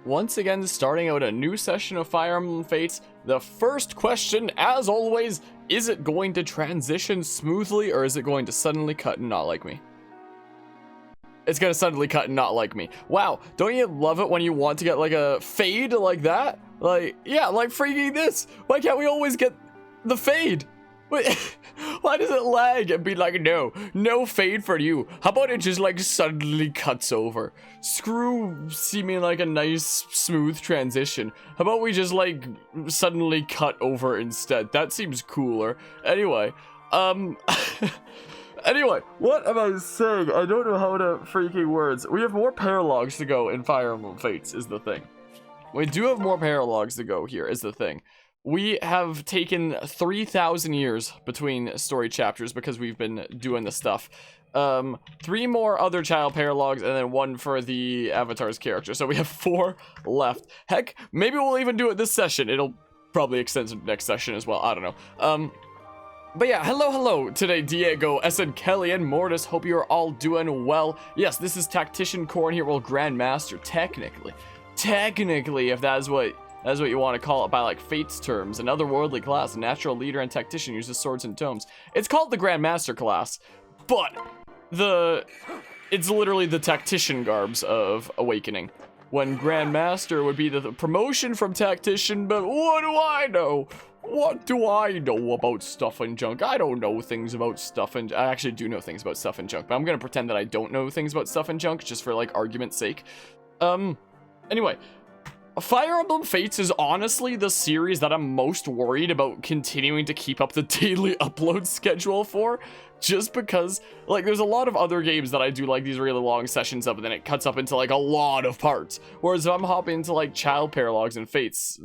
once again starting out a new session of Fire Emblem Fates. The first question, as always, is it going to transition smoothly or is it going to suddenly cut and not like me? It's gonna suddenly cut and not like me. Wow, don't you love it when you want to get like a fade like that? Like, yeah, like freaking this. Why can't we always get the fade? Wait, why does it lag and be like, no fade for you? How about it just like suddenly cuts over? Screw seeming like a nice smooth transition. How about we just like suddenly cut over instead? That seems cooler. Anyway, anyway, what am I saying? I don't know how to freaking words. We have more paralogs to go in Fire Emblem Fates is the thing. We do have more paralogs to go here is the thing. We have taken 3,000 years between story chapters because we've been doing the stuff. 3 more other child paralogs and then 1 for the Avatar's character. So we have 4 left. Heck, maybe we'll even do it this session. It'll probably extend to next session as well. I don't know. But yeah, hello today, Diego, SN, Kelly, and Mortis. Hope you're all doing well. Yes, this is Tactician Corn here, well, Grandmaster, technically, if that's what you want to call it by like Fate's terms. An otherworldly class, a natural leader and tactician, uses swords and tomes. It's called the Grandmaster class, but it's literally the tactician garbs of Awakening. When Grandmaster would be the promotion from tactician, but what do I know? What do I know about stuff and junk? I don't know things about stuff and... I actually do know things about stuff and junk, but I'm gonna pretend that I don't know things about stuff and junk, just for, like, argument's sake. Anyway, Fire Emblem Fates is honestly the series that I'm most worried about continuing to keep up the daily upload schedule for. Just because, like, there's a lot of other games that I do, like, these really long sessions of, and then it cuts up into, like, a lot of parts. Whereas if I'm hopping into, like, child paralogs and Fates,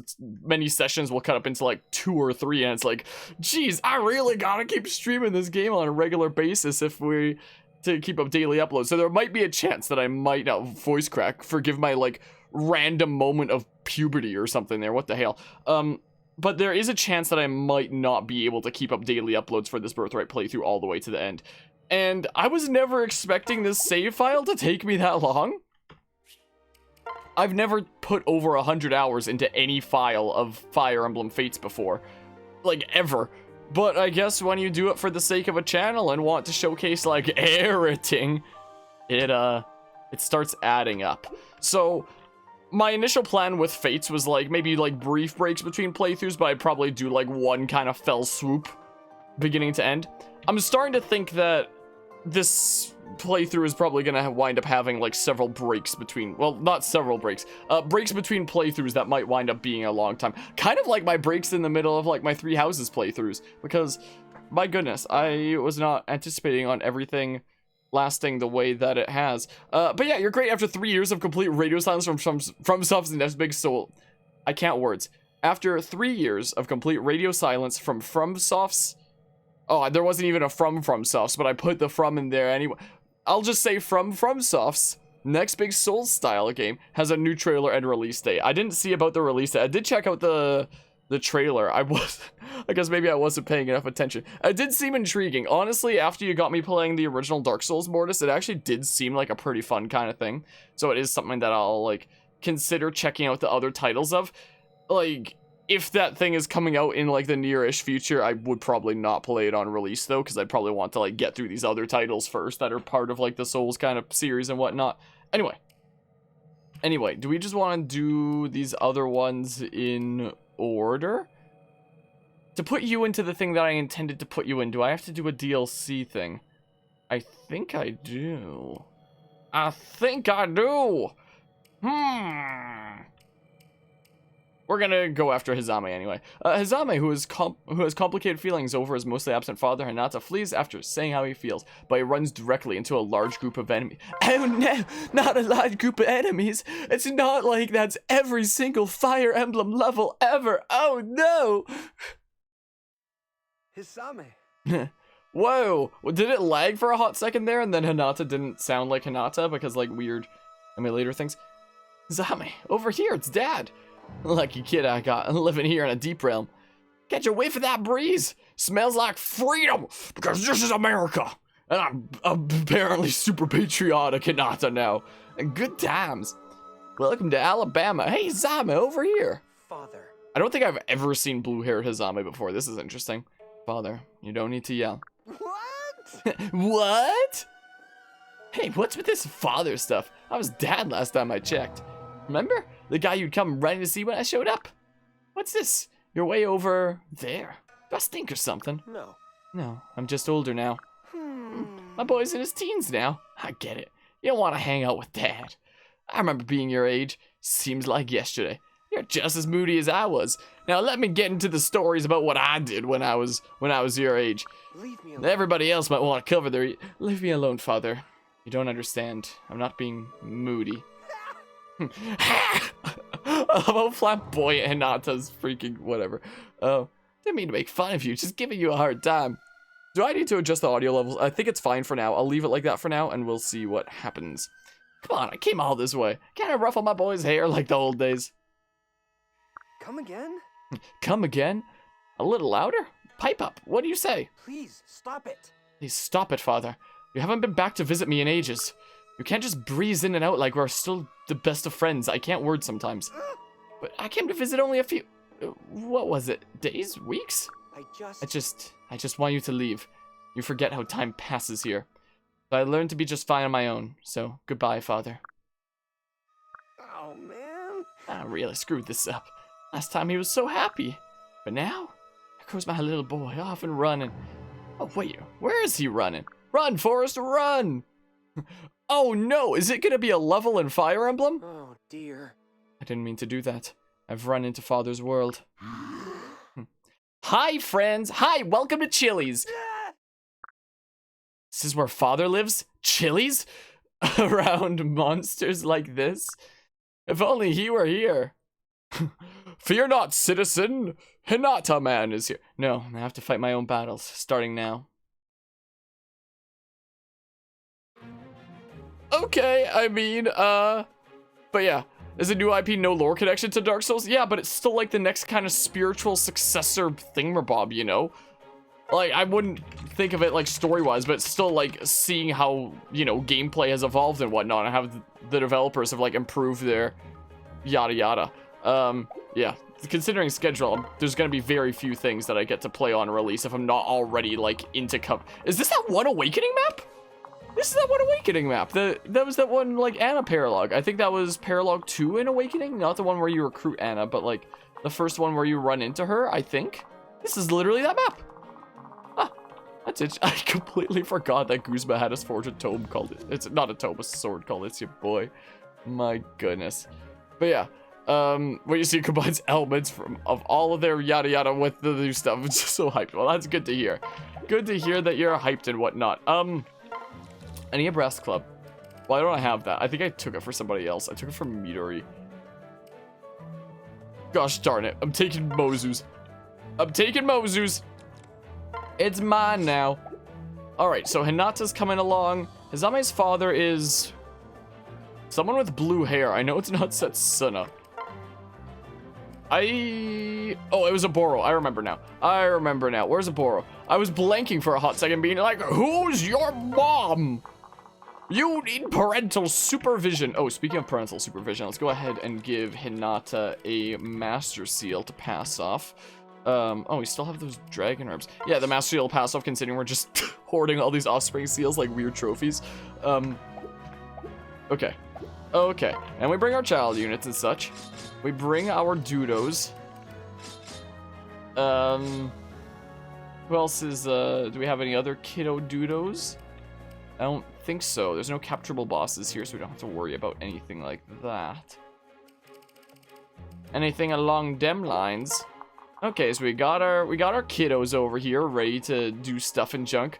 many sessions will cut up into, like, 2 or 3, and it's like, geez, I really gotta keep streaming this game on a regular basis to keep up daily uploads. So there might be a chance that I might not voice crack, forgive my, like, random moment of puberty or something there, what the hell. But there is a chance that I might not be able to keep up daily uploads for this Birthright playthrough all the way to the end. And I was never expecting this save file to take me that long. I've never put over 100 hours into any file of Fire Emblem Fates before. Like, ever. But I guess when you do it for the sake of a channel and want to showcase, like, everything, it starts adding up. So my initial plan with Fates was like maybe like brief breaks between playthroughs, but I'd probably do like one kind of fell swoop beginning to end. I'm starting to think that this playthrough is probably gonna wind up having like several breaks between, well, not several breaks, breaks between playthroughs that might wind up being a long time. Kind of like my breaks in the middle of like my 3 Houses playthroughs, because my goodness, I was not anticipating on everything lasting the way that it has. But yeah, you're great after 3 years of complete radio silence from FromSoft's Next Big Soul. I can't words. After 3 years of complete radio silence from FromSoft's... Oh, there wasn't even a FromSoft's, but I put the from in there anyway. I'll just say FromSoft's Next Big Soul style game has a new trailer and release date. I didn't see about the release date. I did check out the trailer. I guess maybe I wasn't paying enough attention. It did seem intriguing. Honestly, after you got me playing the original Dark Souls, Mortis, it actually did seem like a pretty fun kind of thing. So it is something that I'll, like, consider checking out the other titles of. Like, if that thing is coming out in, like, the near-ish future, I would probably not play it on release, though, because I'd probably want to, like, get through these other titles first that are part of, like, the Souls kind of series and whatnot. Anyway, do we just want to do these other ones in order? To put you into the thing that I intended to put you in, do I have to do a DLC thing? I think I do. We're gonna go after Hisame anyway. Hisame, who has complicated feelings over his mostly absent father, Hinata, flees after saying how he feels, but he runs directly into a large group of enemies. Oh no, not a large group of enemies. It's not like that's every single Fire Emblem level ever. Oh no! Hisame. Whoa, did it lag for a hot second there, and then Hinata didn't sound like Hinata because, like, weird emulator things? Hisame, over here, it's Dad. Lucky kid I got, living here in a deep realm. Catch a whiff of that breeze. Smells like freedom, because this is America. And I'm apparently super patriotic Hinata now. And good times. Welcome to Alabama. Hey, Hisame, over here. Father. I don't think I've ever seen blue-haired Hisame before. This is interesting. Father, you don't need to yell. What? What? Hey, what's with this father stuff? I was dad last time I checked. Remember? The guy you'd come running to see when I showed up? What's this? You're way over there. Do I stink or something? No. No, I'm just older now. My boy's in his teens now. I get it. You don't want to hang out with dad. I remember being your age. Seems like yesterday. You're just as moody as I was. Now let me get into the stories about what I did when I was your age. Leave me alone. Everybody else might want to cover their... Leave me alone, father. You don't understand. I'm not being moody. How flamboyant Hinata's freaking whatever. Oh, didn't mean to make fun of you. Just giving you a hard time. Do I need to adjust the audio levels? I think it's fine for now. I'll leave it like that for now, and we'll see what happens. Come on, I came all this way. Can't I ruffle my boy's hair like the old days? Come again? Come again? A little louder? Pipe up. What do you say? Please, stop it. Please stop it, father. You haven't been back to visit me in ages. You can't just breeze in and out like we're still the best of friends. I can't word sometimes. But I came to visit only a few... what was it? Days? Weeks? I just want you to leave. You forget how time passes here. But I learned to be just fine on my own. So, goodbye, father. Oh, man. I really screwed this up. Last time he was so happy. But now, here goes my little boy off and running. Oh, wait. Where is he running? Run, Forrest, run! Oh, no. Is it going to be a level in Fire Emblem? Oh, dear. I didn't mean to do that. I've run into Father's world. Hi, friends. Hi, welcome to Chili's. This is where Father lives? Chili's? Around monsters like this? If only he were here. Fear not, citizen. Hinata man is here. No, I have to fight my own battles, starting now. Okay, I mean, but yeah. Is a new IP no lore connection to Dark Souls? Yeah, but it's still like the next kind of spiritual successor thingamabob, you know? Like, I wouldn't think of it like story-wise, but it's still like seeing how, you know, gameplay has evolved and whatnot, and how the developers have like improved their yada yada. Yeah, considering schedule, there's gonna be very few things that I get to play on release if I'm not already like into cup. Is this that one Awakening map? This is that one Awakening map. That was that one, like, Anna Paralog. I think that was Paralog 2 in Awakening. Not the one where you recruit Anna, but, like, the first one where you run into her, I think. This is literally that map. Ah, that's it. I completely forgot that Guzma had a forged tome called it. It's not a tome, a sword called It's Your Boy. My goodness. But yeah, what you see combines elements of all of their yada yada with the new stuff. It's just so hyped. Well, that's good to hear. Good to hear that you're hyped and whatnot. I need a breast club. Why don't I have that? I think I took it for somebody else. I took it from Midori. Gosh darn it. I'm taking Mozu's. I'm taking Mozu's. It's mine now. Alright, so Hinata's coming along. Hisame's father is someone with blue hair. I know it's not Setsuna. Oh, it was Aboro. I remember now. Where's Aboro? I was blanking for a hot second, being like, who's your mom? You need parental supervision. Oh, speaking of parental supervision, let's go ahead and give Hinata a Master Seal to pass off. Oh, we still have those dragon orbs. Yeah, the Master Seal will pass off, considering we're just hoarding all these offspring seals like weird trophies. Okay. Okay, and we bring our child units and such. We bring our doodles. Who else is, do we have any other kiddo doodles? I don't think so. There's no capturable bosses here, so we don't have to worry about anything like that. Anything along them lines. Okay, so we got our kiddos over here ready to do stuff and junk.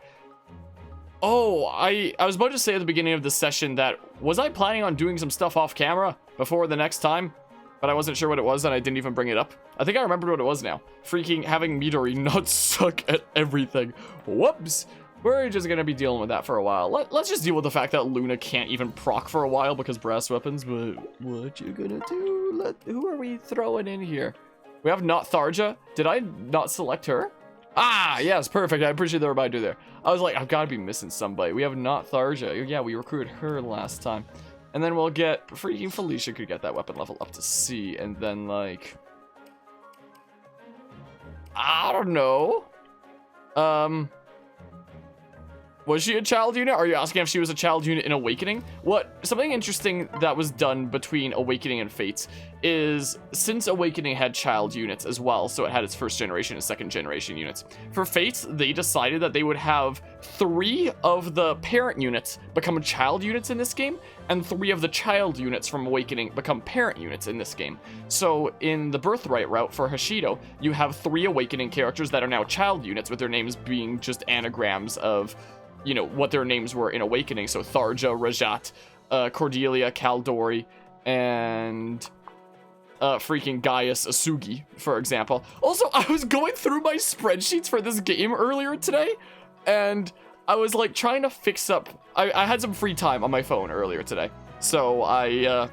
Oh, I was about to say at the beginning of the session that, was I planning on doing some stuff off camera before the next time? But I wasn't sure what it was and I didn't even bring it up. I think I remembered what it was now. Freaking having Midori not suck at everything. Whoops. We're just gonna be dealing with that for a while. Let's just deal with the fact that Luna can't even proc for a while because brass weapons, but what you gonna do? Who are we throwing in here? We have not Tharja. Did I not select her? Ah, yes, perfect. I appreciate the reminder there. I was like, I've got to be missing somebody. We have not Tharja. Yeah, we recruited her last time. And then we'll get, freaking Felicia could get that weapon level up to C, and then, like, I don't know. Was she a child unit? Are you asking if she was a child unit in Awakening? Something interesting that was done between Awakening and Fates is, since Awakening had child units as well, so it had its first generation and second generation units. For Fates, they decided that they would have 3 of the parent units become child units in this game, and 3 of the child units from Awakening become parent units in this game. So in the Birthright route for Hashido, you have 3 Awakening characters that are now child units, with their names being just anagrams of, you know, what their names were in Awakening. So Tharja, Rajat, Cordelia, Kaldori, and freaking Gaius Asugi, for example. Also, I was going through my spreadsheets for this game earlier today, and I was like trying to fix up. I had some free time on my phone earlier today, so I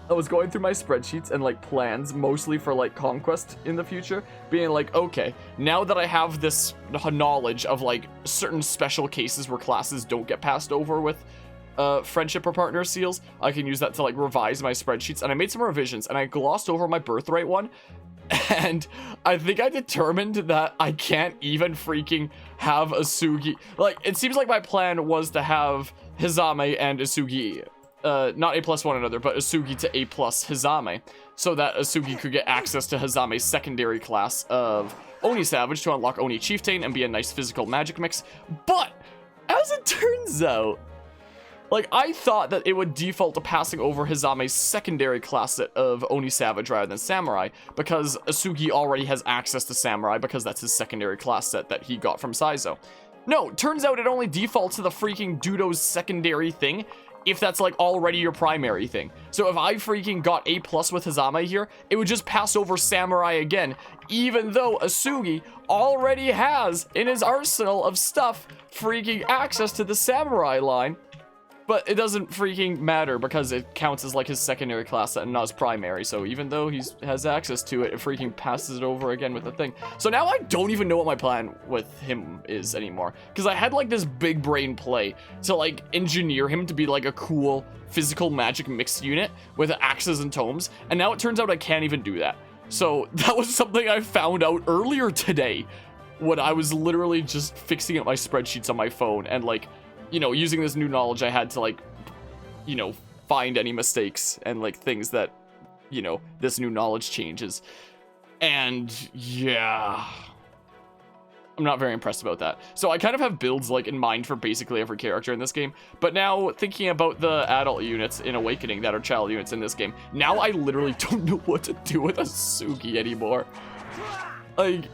was going through my spreadsheets and like plans, mostly for like Conquest in the future, being like, okay, now that I have this knowledge of like certain special cases where classes don't get passed over with friendship or partner seals, I can use that to like revise my spreadsheets. And I made some revisions, and I glossed over my Birthright one, and I think I determined that I can't even freaking have Asugi. Like, it seems like my plan was to have Hisame and Asugi, not A+ one another, but Asugi to A+ Hisame, so that Asugi could get access to Hisame's secondary class of Oni Savage to unlock Oni Chieftain and be a nice physical magic mix. But as it turns out, like, I thought that it would default to passing over Hisame's secondary class set of Oni Savage rather than Samurai, because Asugi already has access to Samurai because that's his secondary class set that he got from Saizo. No, turns out it only defaults to the freaking Dudo's secondary thing if that's like already your primary thing. So if I freaking got A+ with Hisame here, it would just pass over Samurai again, even though Asugi already has in his arsenal of stuff freaking access to the Samurai line. But it doesn't freaking matter because it counts as like his secondary class set and not his primary. So even though he has access to it, it freaking passes it over again with the thing. So now I don't even know what my plan with him is anymore. Because I had like this big brain play to like engineer him to be like a cool physical magic mixed unit with axes and tomes. And now it turns out I can't even do that. So that was something I found out earlier today when I was literally just fixing up my spreadsheets on my phone and like, you know, using this new knowledge I had to like, you know, find any mistakes and like things that, you know, this new knowledge changes. And yeah, I'm not very impressed about that. So I kind of have builds like in mind for basically every character in this game. But now thinking about the adult units in Awakening that are child units in this game, now I literally don't know what to do with Asugi anymore. Like,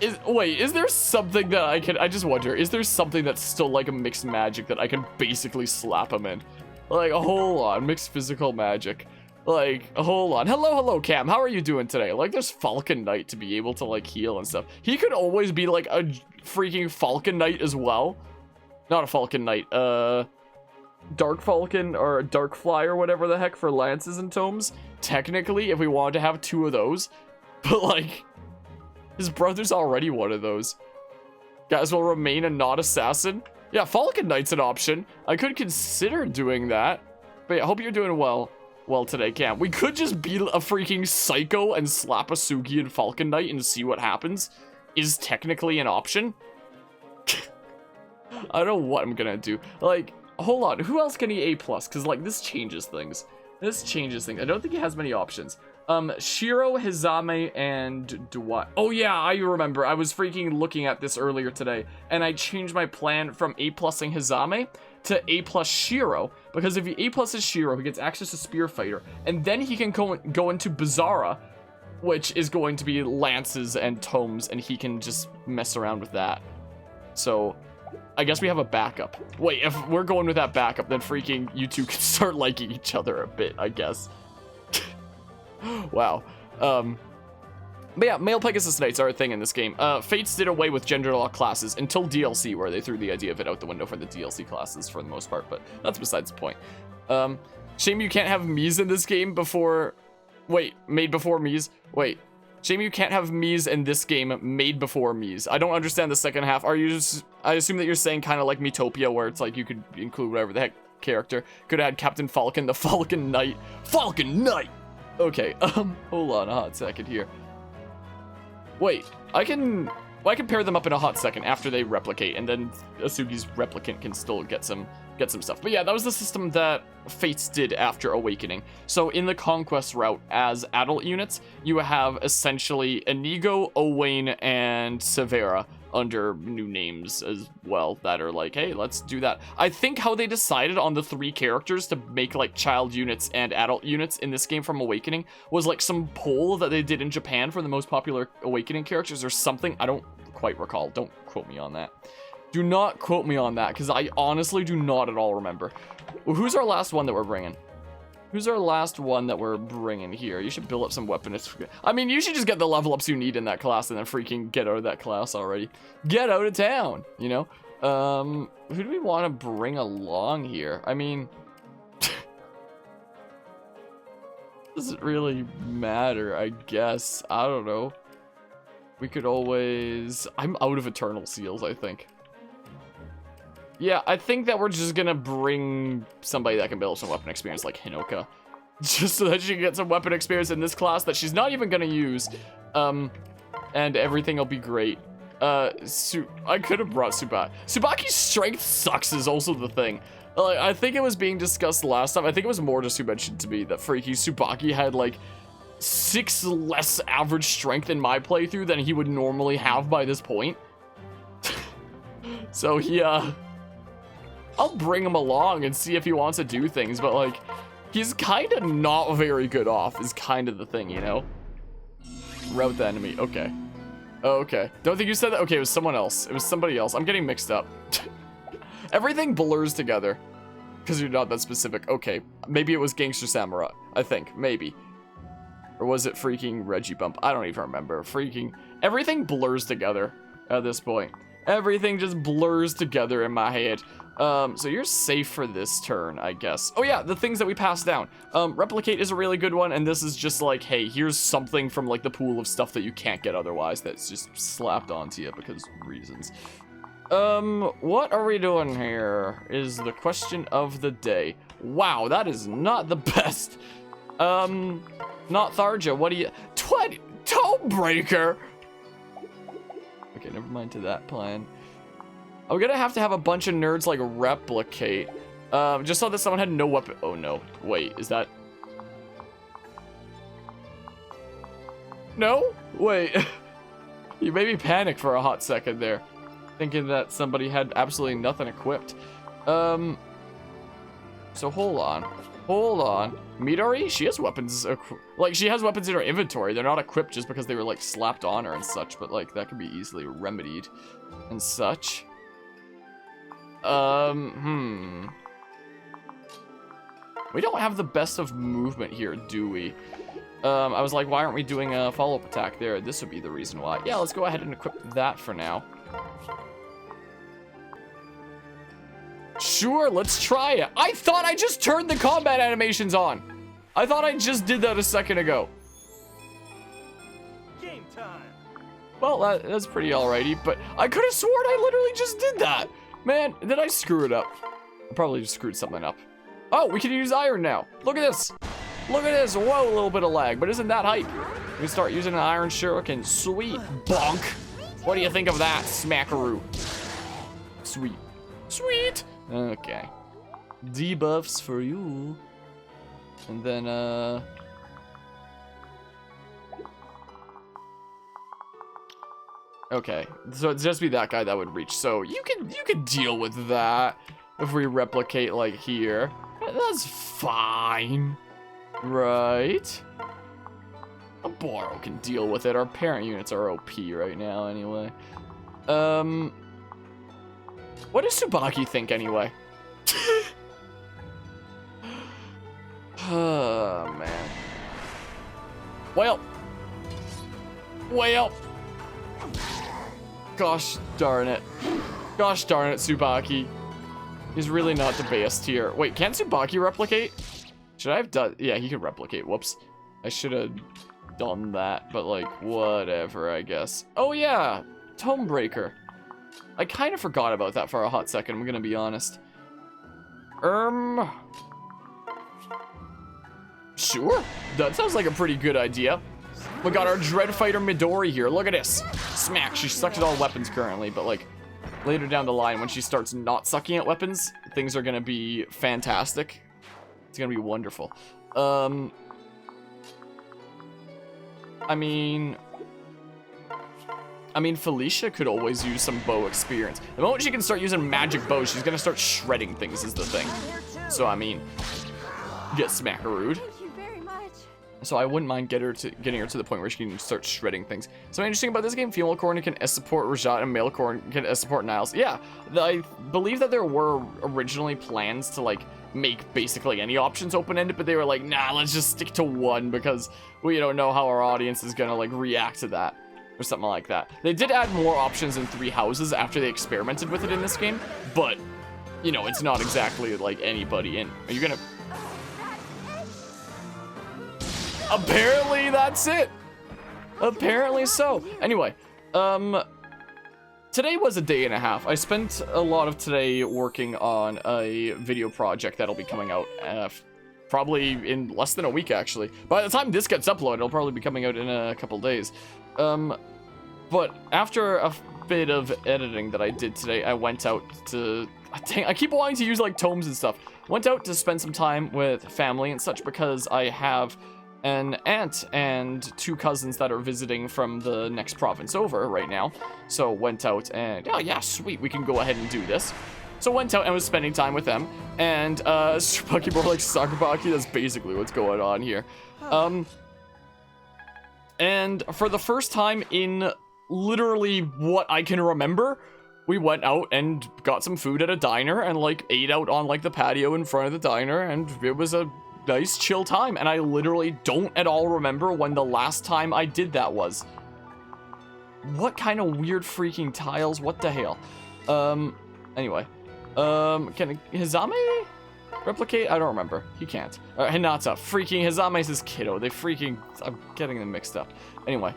is there something that I just wonder, is there something that's still like a mixed magic that I can basically slap him in? Like, hold on, mixed physical magic. Like, hold on. Hello, Cam, how are you doing today? Like, there's Falcon Knight to be able to like heal and stuff. He could always be like a freaking Falcon Knight as well. Not a Falcon Knight, Dark Falcon or Dark Fly or whatever the heck for lances and tomes. Technically, if we wanted to have 2 of those, but like, his brother's already one of those. Guys will remain a not assassin. Yeah, Falcon Knight's an option. I could consider doing that. But yeah, I hope you're doing well today, Cam. We could just be a freaking psycho and slap Asugi and Falcon Knight and see what happens. Is technically an option. I don't know what I'm gonna do. Like, hold on. Who else can he A+? Because like this changes things. I don't think he has many options. Shiro, Hisame, and Dwight. Oh yeah, I remember. I was freaking looking at this earlier today, and I changed my plan from A+ing Hisame to A+ Shiro, because if he A+'s Shiro, he gets access to Spear Fighter, and then he can go into Bizarra, which is going to be lances and tomes, and he can just mess around with that. So I guess we have a backup. Wait, if we're going with that backup, then freaking you two can start liking each other a bit, I guess. Wow. But yeah, male Pegasus Knights are a thing in this game. Fates did away with gender lock classes until DLC, where they threw the idea of it out the window for the DLC classes for the most part, but that's besides the point. Shame you can't have Mies in this game before... Wait, made before Mies? Wait. Shame you can't have Mies in this game made before Mies. I don't understand the second half. Are you just... I assume that you're saying kind of like Miitopia, where it's like you could include whatever the heck character. Could have had Captain Falcon, the Falcon Knight. Falcon Knight! Okay, hold on a hot second here. Wait, I can pair them up in a hot second after they replicate, and then Asugi's replicant can still get some stuff. But yeah, that was the system that Fates did after Awakening. So in the Conquest route, as adult units, you have essentially Inigo, Owain, and Severa under new names as well that are like, hey, let's do that. I think how they decided on the 3 characters to make like child units and adult units in this game from Awakening was like some poll that they did in Japan for the most popular Awakening characters or something. I don't quite recall. Don't quote me on that. Do not quote me on that, because I honestly do not at all remember. Who's our last one that we're bringing? Who's our last one that we're bringing here? You should build up some weapons. I mean, you should just get the level ups you need in that class and then freaking get out of that class already. Get out of town, you know? Who do we want to bring along here? I mean... does it really matter, I guess? I don't know. We could always... I'm out of Eternal Seals, I think. Yeah, I think that we're just gonna bring somebody that can build some weapon experience like Hinoka. Just so that she can get some weapon experience in this class that she's not even gonna use. And everything will be great. I could have brought Tsubaki. Tsubaki's strength sucks is also the thing. Like, I think it was being discussed last time. I think it was Mortis who mentioned to me that freaky Tsubaki had like 6 less average strength in my playthrough than he would normally have by this point. So yeah. I'll bring him along and see if he wants to do things, but like, he's kind of not very good off is kind of the thing, you know? Route the enemy, okay. Okay, don't think you said that? Okay, it was someone else. It was somebody else. I'm getting mixed up. Everything blurs together because you're not that specific. Okay, maybe it was Gangster Samurai, I think, maybe. Or was it freaking Reggie Bump? I don't even remember. Freaking, everything blurs together at this point. Everything just blurs together in my head. So you're safe for this turn, I guess. Oh yeah, the things that we passed down. Replicate is a really good one, and this is just like, hey, here's something from like the pool of stuff that you can't get otherwise that's just slapped onto you because reasons. What are we doing here is the question of the day. Wow, that is not the best. Not Tharja, what do you... Tomebreaker! Okay, never mind to that plan. I'm gonna have to have a bunch of nerds like replicate. Just so that someone had no weapon. Oh no, wait, is that? No? Wait. You made me panic for a hot second there. Thinking that somebody had absolutely nothing equipped. So hold on. Hold on. Midori, she has weapons, like she has weapons in her inventory. They're not equipped just because they were like slapped on her and such, but like that can be easily remedied and such. We don't have the best of movement here, do we? I was like, why aren't we doing a follow-up attack there? This would be the reason why. Yeah, let's go ahead and equip that for now. Sure, let's try it. I thought I just turned the combat animations on. I thought I just did that a second ago. Game time. Well, that's pretty alrighty, but I could have sworn I literally just did that. Man, did I screw it up? I probably just screwed something up. Oh, we can use iron now. Look at this. Look at this. Whoa, a little bit of lag, but isn't that hype? We start using an iron shuriken. Sweet. Bonk. What do you think of that, smackaroo? Sweet. Sweet. Okay. Debuffs for you. And then, okay, so it'd just be that guy that would reach. So you can deal with that if we replicate like here. That's fine, right? A Borrow can deal with it. Our parent units are OP right now, anyway. What does Tsubaki think anyway? Oh man. Well. Gosh darn it. Gosh darn it, Tsubaki. He's really not the best here. Wait, can Tsubaki replicate? Should I have done... Yeah, he can replicate. Whoops. I should have done that, but like, whatever, I guess. Oh yeah, Tomebreaker. I kind of forgot about that for a hot second, I'm gonna be honest. Sure. That sounds like a pretty good idea. We got our Dread Fighter Midori here. Look at this. Smack. She sucks at all weapons currently, but like later down the line when she starts not sucking at weapons, things are gonna be fantastic. It's gonna be wonderful. I mean, Felicia could always use some bow experience. The moment she can start using magic bows, she's gonna start shredding things is the thing. So, I mean, get smackarooed. Thank you very much. So I wouldn't mind getting her to the point where she can start shredding things. Something interesting about this game, female Corrin can support Rajat and male Corrin can support Niles. Yeah, I believe that there were originally plans to like make basically any options open-ended, but they were like, nah, let's just stick to one because we don't know how our audience is gonna like react to that. Or something like that. They did add more options in 3 houses after they experimented with it in this game, but, you know, it's not exactly like anybody in. Are you gonna... Apparently that's it! Apparently so. Anyway, today was a day and a half. I spent a lot of today working on a video project that'll be coming out probably in less than a week, actually. By the time this gets uploaded, it'll probably be coming out in a couple days. But after a bit of editing that I did today, I went out to... I keep wanting to use, like, tomes and stuff. Went out to spend some time with family and such because I have an aunt and 2 cousins that are visiting from the next province over right now. So went out and, oh yeah, sweet, we can go ahead and do this. So went out and was spending time with them. And, Pokemon like Sakabaki, that's basically what's going on here. And for the first time in literally what I can remember, we went out and got some food at a diner and like ate out on like the patio in front of the diner, and it was a nice chill time. And I literally don't at all remember when the last time I did that was. What kind of weird freaking tiles? What the hell? Anyway. Can Hisame replicate? I don't remember. He can't. Hinata. Freaking Hisame's his kiddo. They freaking... I'm getting them mixed up. Anyway.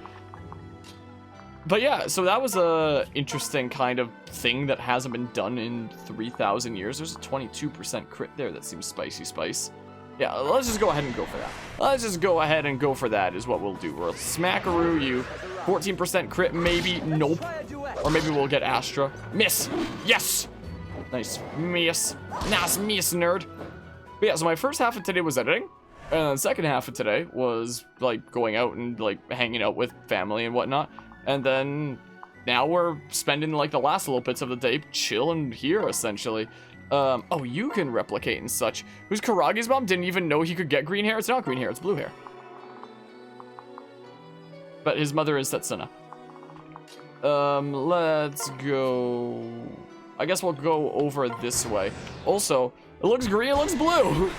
But yeah, so that was a interesting kind of thing that hasn't been done in 3,000 years. There's a 22% crit there. That seems spicy spice. Yeah, let's just go ahead and go for that. Let's just go ahead and go for that is what we'll do. We'll smackaroo you. 14% crit, maybe. Nope. Or maybe we'll get Astra. Miss. Yes. Nice miss. Nice miss, nerd. But yeah, so my first half of today was editing. And the second half of today was, like, going out and, like, hanging out with family and whatnot. And then now we're spending, like, the last little bits of the day chilling here, essentially. Oh, you can replicate and such. Who's Karagi's mom? Didn't even know he could get green hair? It's not green hair, it's blue hair. But his mother is Setsuna. Let's go... I guess we'll go over this way. Also, it looks green, it looks blue!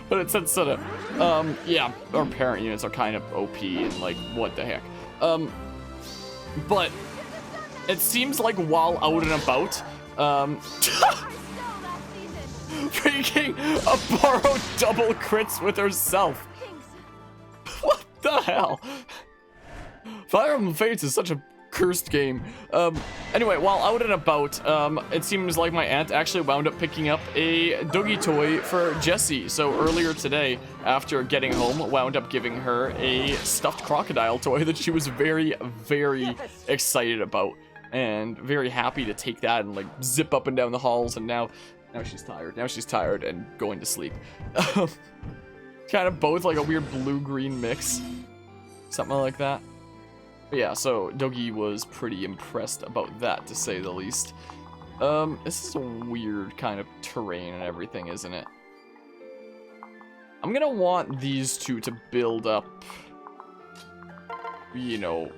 But it said Setsuna. Yeah, our parent units are kind of OP and like, what the heck. But it seems like while out and about, freaking a borrowed double crits with herself. What the hell? Fire Emblem Fates is such a cursed game. Anyway, while out and about, it seems like my aunt actually wound up picking up a Dougie toy for Jessie. So earlier today, after getting home, wound up giving her a stuffed crocodile toy that she was very, very excited about. And very happy to take that and like zip up and down the halls, and now she's tired. Now she's tired and going to sleep. Kind of both like a weird blue-green mix. Something like that. But yeah, so Dougie was pretty impressed about that, to say the least. This is a weird kind of terrain and everything, isn't it? I'm gonna want these two to build up, you know,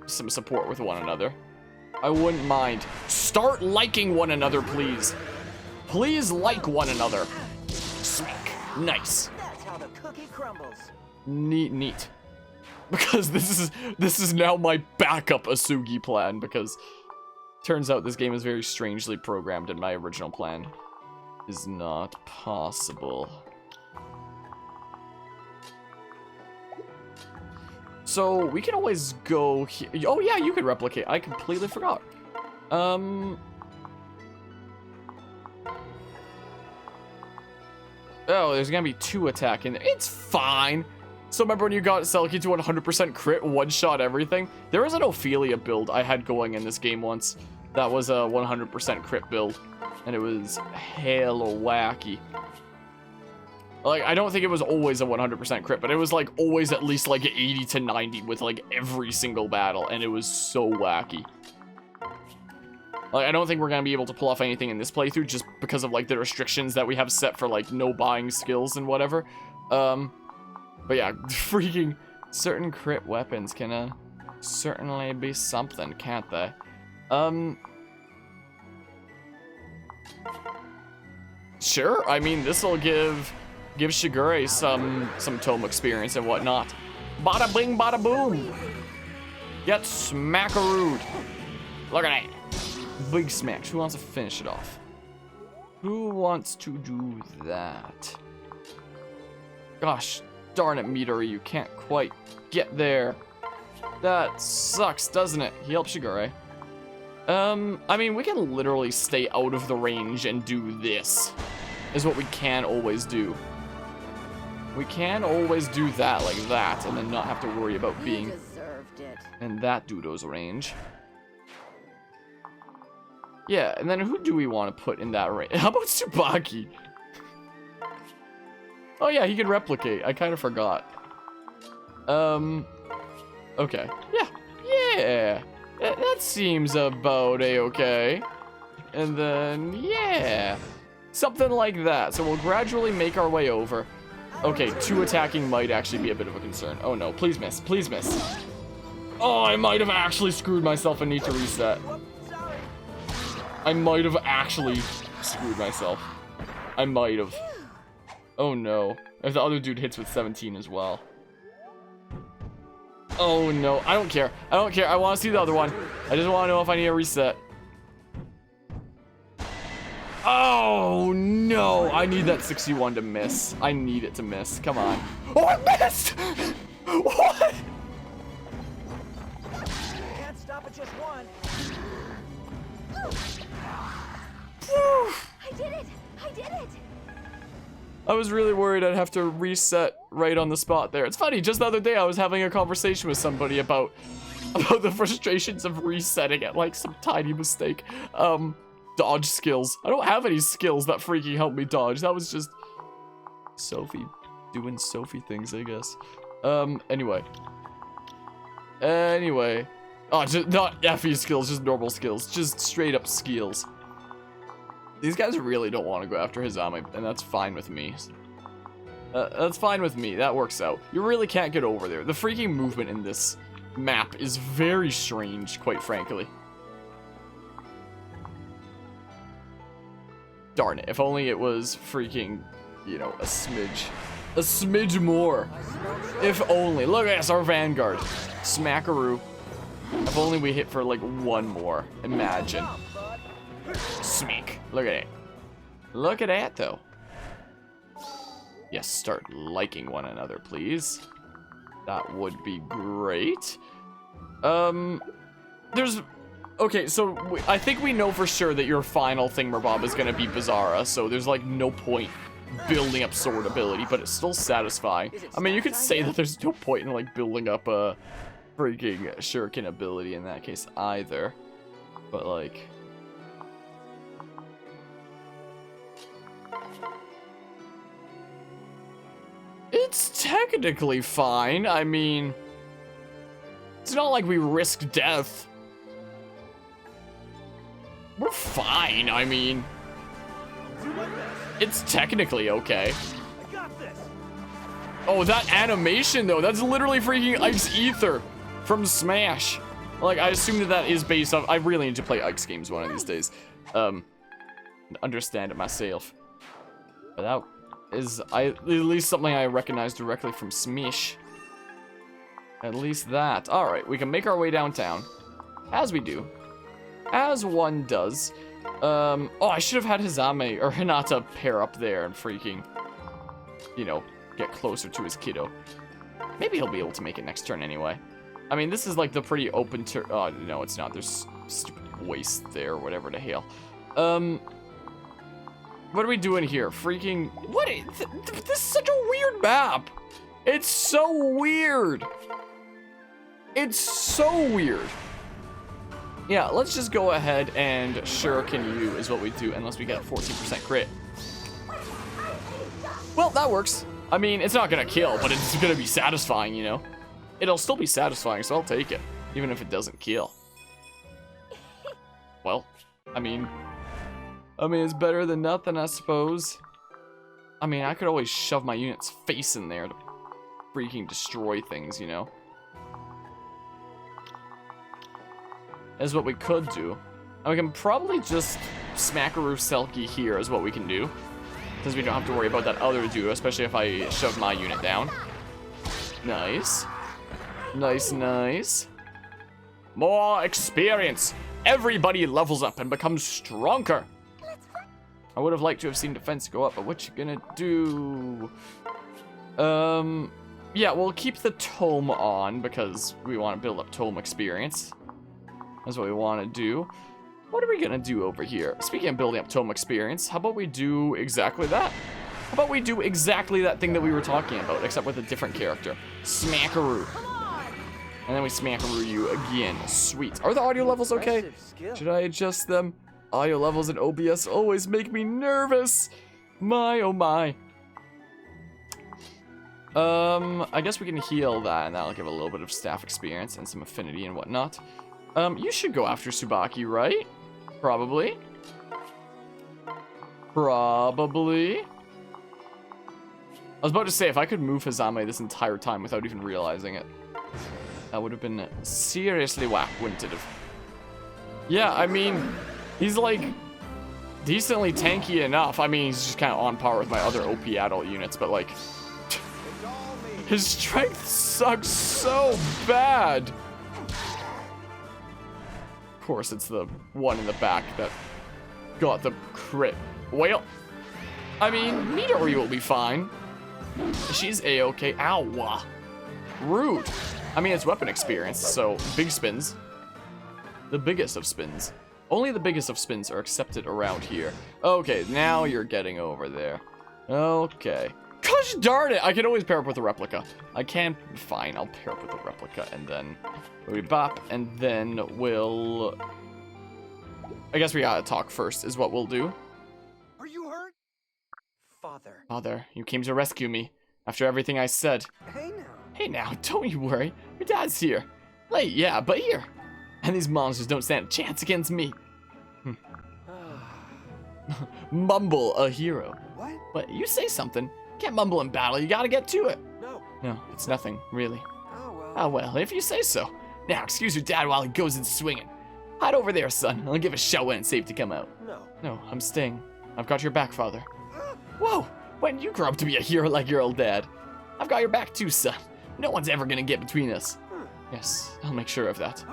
some support with one another. I wouldn't mind. Start liking one another, please. Please like one another. Smack. Nice. That's how the cookie crumbles. Neat, neat. Because this is now my backup Asugi plan, because turns out this game is very strangely programmed and my original plan is not possible. So we can always go here. Oh yeah, you could replicate. I completely forgot. Oh, there's gonna be 2 attack in there. It's fine. So remember when you got Selkie to 100% crit, one-shot everything? There was an Ophelia build I had going in this game once. That was a 100% crit build. And it was hella wacky. Like, I don't think it was always a 100% crit, but it was like always at least like 80 to 90 with like every single battle. And it was so wacky. Like, I don't think we're gonna be able to pull off anything in this playthrough just because of like the restrictions that we have set for like no buying skills and whatever. But yeah, freaking certain crit weapons can certainly be something, can't they? Sure. I mean, this will give Shigure some tome experience and whatnot. Bada bing, bada boom. Get smackarooed. Look at that. Big smash. Who wants to finish it off? Who wants to do that? Gosh darn it, Midori, you can't quite get there. That sucks, doesn't it? He helps Shigure. I mean, we can literally stay out of the range and do this. Is what we can always do. We can always do that like that and then not have to worry about being in that dudo's range. Yeah, and then who do we want to put in that range? How about Tsubaki? Oh yeah, he can replicate. I kind of forgot. Okay. Yeah. That seems about a-okay. And then, yeah. Something like that. So we'll gradually make our way over. Okay, 2 attacking might actually be a bit of a concern. Oh no, please miss. Please miss. Oh, I might have actually screwed myself and need to reset. I might have actually screwed myself. I might have. Oh no. If the other dude hits with 17 as well. Oh no. I don't care. I don't care. I want to see the other one. I just want to know if I need a reset. Oh no. I need that 61 to miss. I need it to miss. Come on. Oh, I missed! What? Can't stop at just one. I did it! I did it! I was really worried I'd have to reset right on the spot there. It's funny, just the other day I was having a conversation with somebody about the frustrations of resetting at like some tiny mistake. Dodge skills. I don't have any skills that freaking help me dodge. That was just Sophie doing Sophie things, I guess. Anyway. Oh, just not FE skills, just normal skills. Just straight up skills. These guys really don't want to go after Hisame, and that's fine with me. That's fine with me. That works out. You really can't get over there. The freaking movement in this map is very strange, quite frankly. Darn it. If only it was freaking, you know, a smidge more. If only. Look at us, our Vanguard. Smackaroo. If only we hit for like 1 more. Imagine. Smeek. Look at it. Look at that, though. Yes, start liking one another, please. That would be great. Okay, so I think we know for sure that your final thingamabob is going to be Bizarra, so there's like no point building up sword ability, but it's still satisfying. I mean, you could say that there's no point in like building up a freaking shuriken ability in that case either. But like... It's technically fine. I mean, it's not like we risk death. We're fine. I mean, it's technically okay. Oh, that animation though, that's literally freaking Ike's Ether from Smash. Like, I assume that is based off. I really need to play Ike's games one of these days. Understand it myself. But that is at least something I recognize directly from Smash. At least that. Alright, we can make our way downtown. As we do. As one does. Oh, I should have had Hisame or Hinata pair up there and freaking, you know, get closer to his kiddo. Maybe he'll be able to make it next turn anyway. I mean, this is like the pretty open turn. Oh, no, it's not. There's stupid waste there, whatever the hell. What are we doing here? Freaking... What? This is such a weird map. It's so weird. It's so weird. Yeah, let's just go ahead and shuriken you is what we do, unless we get a 14% crit. Well, that works. I mean, it's not gonna kill, but it's gonna be satisfying, you know? It'll still be satisfying, so I'll take it, even if it doesn't kill. Well, I mean, it's better than nothing, I suppose. I mean, I could always shove my unit's face in there to freaking destroy things, you know? Is what we could do. And we can probably just smackaroo Selkie here is what we can do. Since we don't have to worry about that other dude, especially if I shove my unit down. Nice. Nice, nice. More experience. Everybody levels up and becomes stronger. I would have liked to have seen defense go up, but what you gonna do? Yeah, we'll keep the tome on because we want to build up tome experience. That's what we want to do. What are we gonna do over here? Speaking of building up tome experience, how about we do exactly that? How about we do exactly that thing that we were talking about, except with a different character? Smackaroo. And then we smackaroo you again. Sweet. Are the audio levels okay? Should I adjust them? Audio levels in OBS always make me nervous. My, oh my. I guess we can heal that, and that'll give a little bit of staff experience and some affinity and whatnot. You should go after Tsubaki, right? Probably. Probably. I was about to say, if I could move Hisame this entire time without even realizing it, that would have been seriously whack, wouldn't it have? Yeah, I mean, he's like decently tanky enough. I mean, he's just kind of on par with my other OP adult units, but like, his strength sucks so bad. Of course, it's the one in the back that got the crit. Well, I mean, Midori will be fine. She's a-okay. Ow. Rude. I mean, it's weapon experience, so big spins. The biggest of spins. Only the biggest of spins are accepted around here. Okay, now you're getting over there. Okay. Gosh darn it! I can always pair up with a replica. I can. Fine, I'll pair up with a replica, and then we bop, and then we'll... I guess we gotta talk first, is what we'll do. Are you hurt? Father. Father, you came to rescue me after everything I said. Hey now. Hey now, don't you worry. Your dad's here. Late, yeah, but here. And these monsters don't stand a chance against me. Mumble, a hero. What? But you say something. Can't mumble in battle, you gotta get to it. No. No, it's nothing, really. Oh well. Oh well, if you say so. Now, excuse your dad while he goes in swinging. Hide over there, son. I'll give a shout when it's safe to come out. No. No, I'm staying. I've got your back, father. Whoa, when did you grow up to be a hero like your old dad? I've got your back too, son. No one's ever gonna get between us. Yes, I'll make sure of that.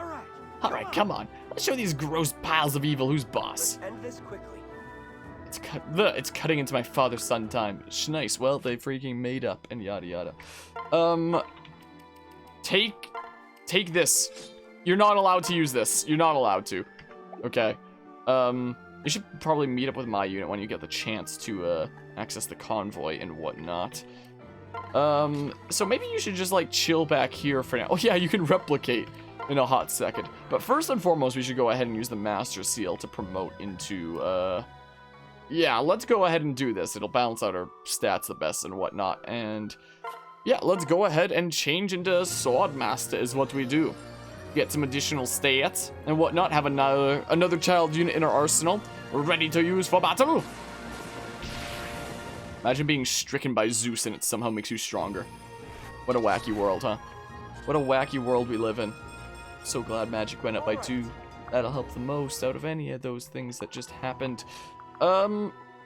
All right, come on. Let's show these gross piles of evil who's boss. End this quickly. It's cutting into my father-son time. Nice. Well, they freaking made up and yada yada. Take this. You're not allowed to use this. You're not allowed to. Okay. You should probably meet up with my unit when you get the chance to access the convoy and whatnot. So maybe you should just like chill back here for now. Oh yeah, you can replicate in a hot second. But first and foremost, we should go ahead and use the Master Seal to promote into yeah, let's go ahead and do this. It'll balance out our stats the best and whatnot. And yeah, let's go ahead and change into Sword Master is what we do. Get some additional stats and whatnot. Have another child unit in our arsenal. We're ready to use for battle. Imagine being stricken by Zeus and it somehow makes you stronger. What a wacky world, huh? What a wacky world we live in. So glad magic went up by 2. That'll help the most out of any of those things that just happened.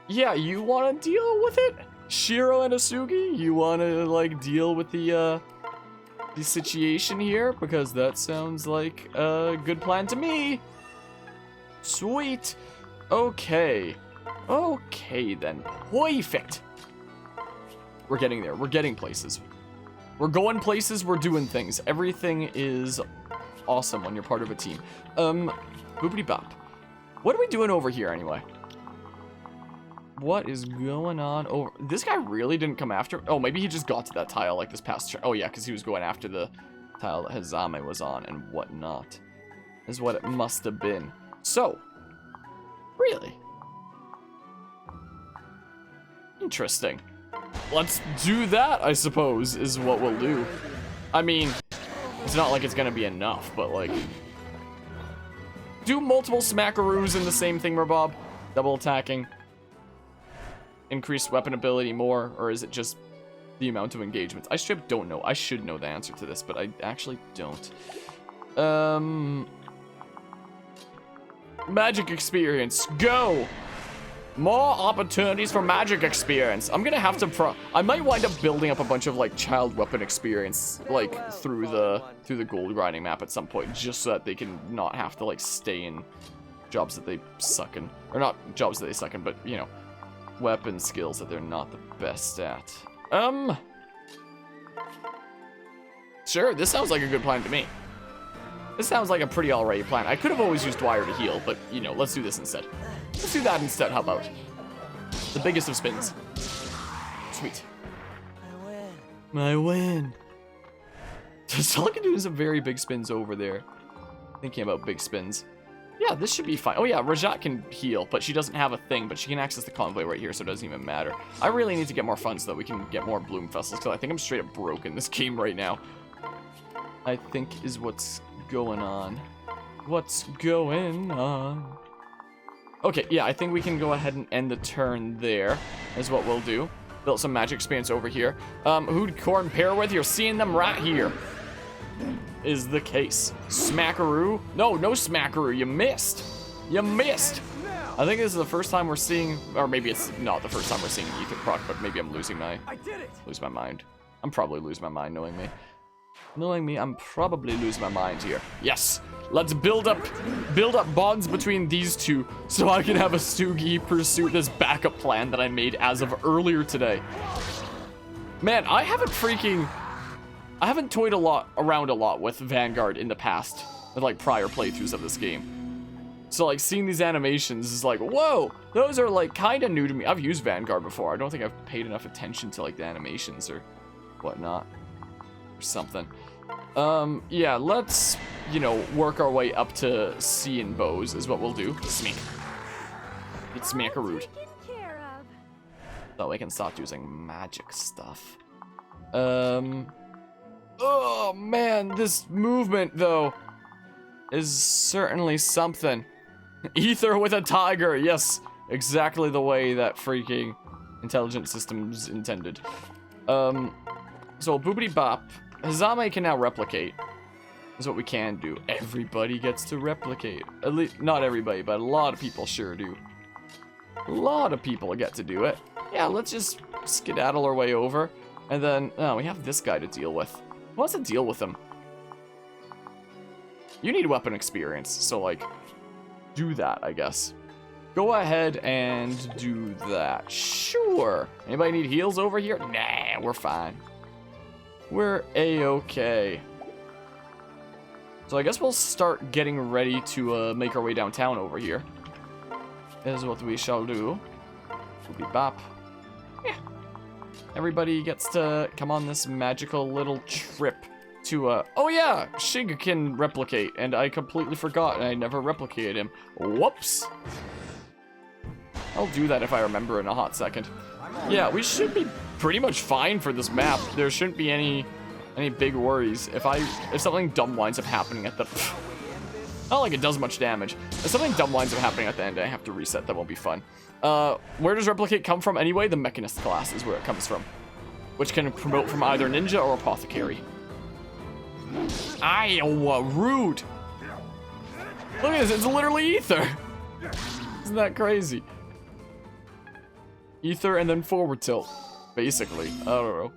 Yeah, you want to deal with it? Shiro and Asugi, you want to, like, deal with the situation here? Because that sounds like a good plan to me. Sweet. Okay. Okay, then. Perfect. We're getting there. We're getting places. We're going places. We're doing things. Everything is awesome when you're part of a team. Boopity bop. What are we doing over here, anyway? What is going on over... This guy really didn't come after... Oh, maybe he just got to that tile like this past... Oh, yeah, because he was going after the tile that Hisame was on and whatnot. Is what it must have been. So, really? Interesting. Let's do that, I suppose, is what we'll do. I mean, it's not like it's gonna be enough, but like... Do multiple smackaroos in the same thing, Bob? Double attacking. Increase weapon ability more, or is it just the amount of engagements? I straight don't know. I should know the answer to this, but I actually don't. Magic experience, go! More opportunities for magic experience. I'm gonna have to I might wind up building up a bunch of like child weapon experience like through the gold grinding map at some point, just so that they can not have to like stay in jobs that they suck in, or not jobs that they suck in, but you know, weapon skills that they're not the best at. Sure, this sounds like a good plan to me. This sounds like a pretty alright plan. I could have always used Dwyer to heal, but you know, let's do this instead. Let's do that instead, how about? The biggest of spins. Sweet. I win. So all I can do is some very big spins over there. Thinking about big spins. Yeah, this should be fine. Oh yeah, Rajat can heal, but she doesn't have a thing, but she can access the convoy right here, so it doesn't even matter. I really need to get more funds so that we can get more Bloom Vessels, because I think I'm straight up broke in this game right now. I think is what's going on. What's going on? Okay, yeah, I think we can go ahead and end the turn there, is what we'll do. Built some magic experience over here. Who'd Corn pair with? You're seeing them right here. Is the case. Smackaroo? No, no Smackaroo. You missed. You missed. I think this is the first time we're seeing, or maybe it's not the first time we're seeing Ether proc, but maybe I'm losing my mind. I'm probably losing my mind, knowing me. Knowing me, I'm probably losing my mind here. Yes. Let's build up bonds between these two so I can have a Sugi pursue this backup plan that I made as of earlier today. Man, I haven't toyed around a lot with Vanguard in the past, with like prior playthroughs of this game. So like seeing these animations is like, whoa, those are like kind of new to me. I've used Vanguard before. I don't think I've paid enough attention to like the animations or whatnot or something. Yeah, let's, you know, work our way up to seeing bows is what we'll do. Smack. It's Smackaroot. So we can start using magic stuff. Oh man, this movement though is certainly something. Ether with a tiger, yes, exactly the way that freaking intelligent systems intended. So boopity bop. Hisame can now replicate. That's what we can do. Everybody gets to replicate. At least, not everybody, but a lot of people sure do. A lot of people get to do it. Yeah, let's just skedaddle our way over. And then, oh, we have this guy to deal with. What's the deal with him? You need weapon experience, so like, do that, I guess. Go ahead and do that. Sure. Anybody need heals over here? Nah, we're fine. We're a-okay. So I guess we'll start getting ready to make our way downtown over here. Is what we shall do. Boopy bop. Yeah. Everybody gets to come on this magical little trip to, oh yeah, Shig can replicate, and I completely forgot, and I never replicated him. Whoops. I'll do that if I remember in a hot second. Yeah, we should be pretty much fine for this map. There shouldn't be any big worries. If something dumb winds up happening at the... Not like it does much damage. If something dumb winds up happening at the end, I have to reset. That won't be fun. Where does Replicate come from anyway? The Mechanist class is where it comes from. Which can promote from either Ninja or Apothecary. Iowa, rude! Look at this, it's literally Ether! Isn't that crazy? Ether and then forward tilt. Basically. I don't know.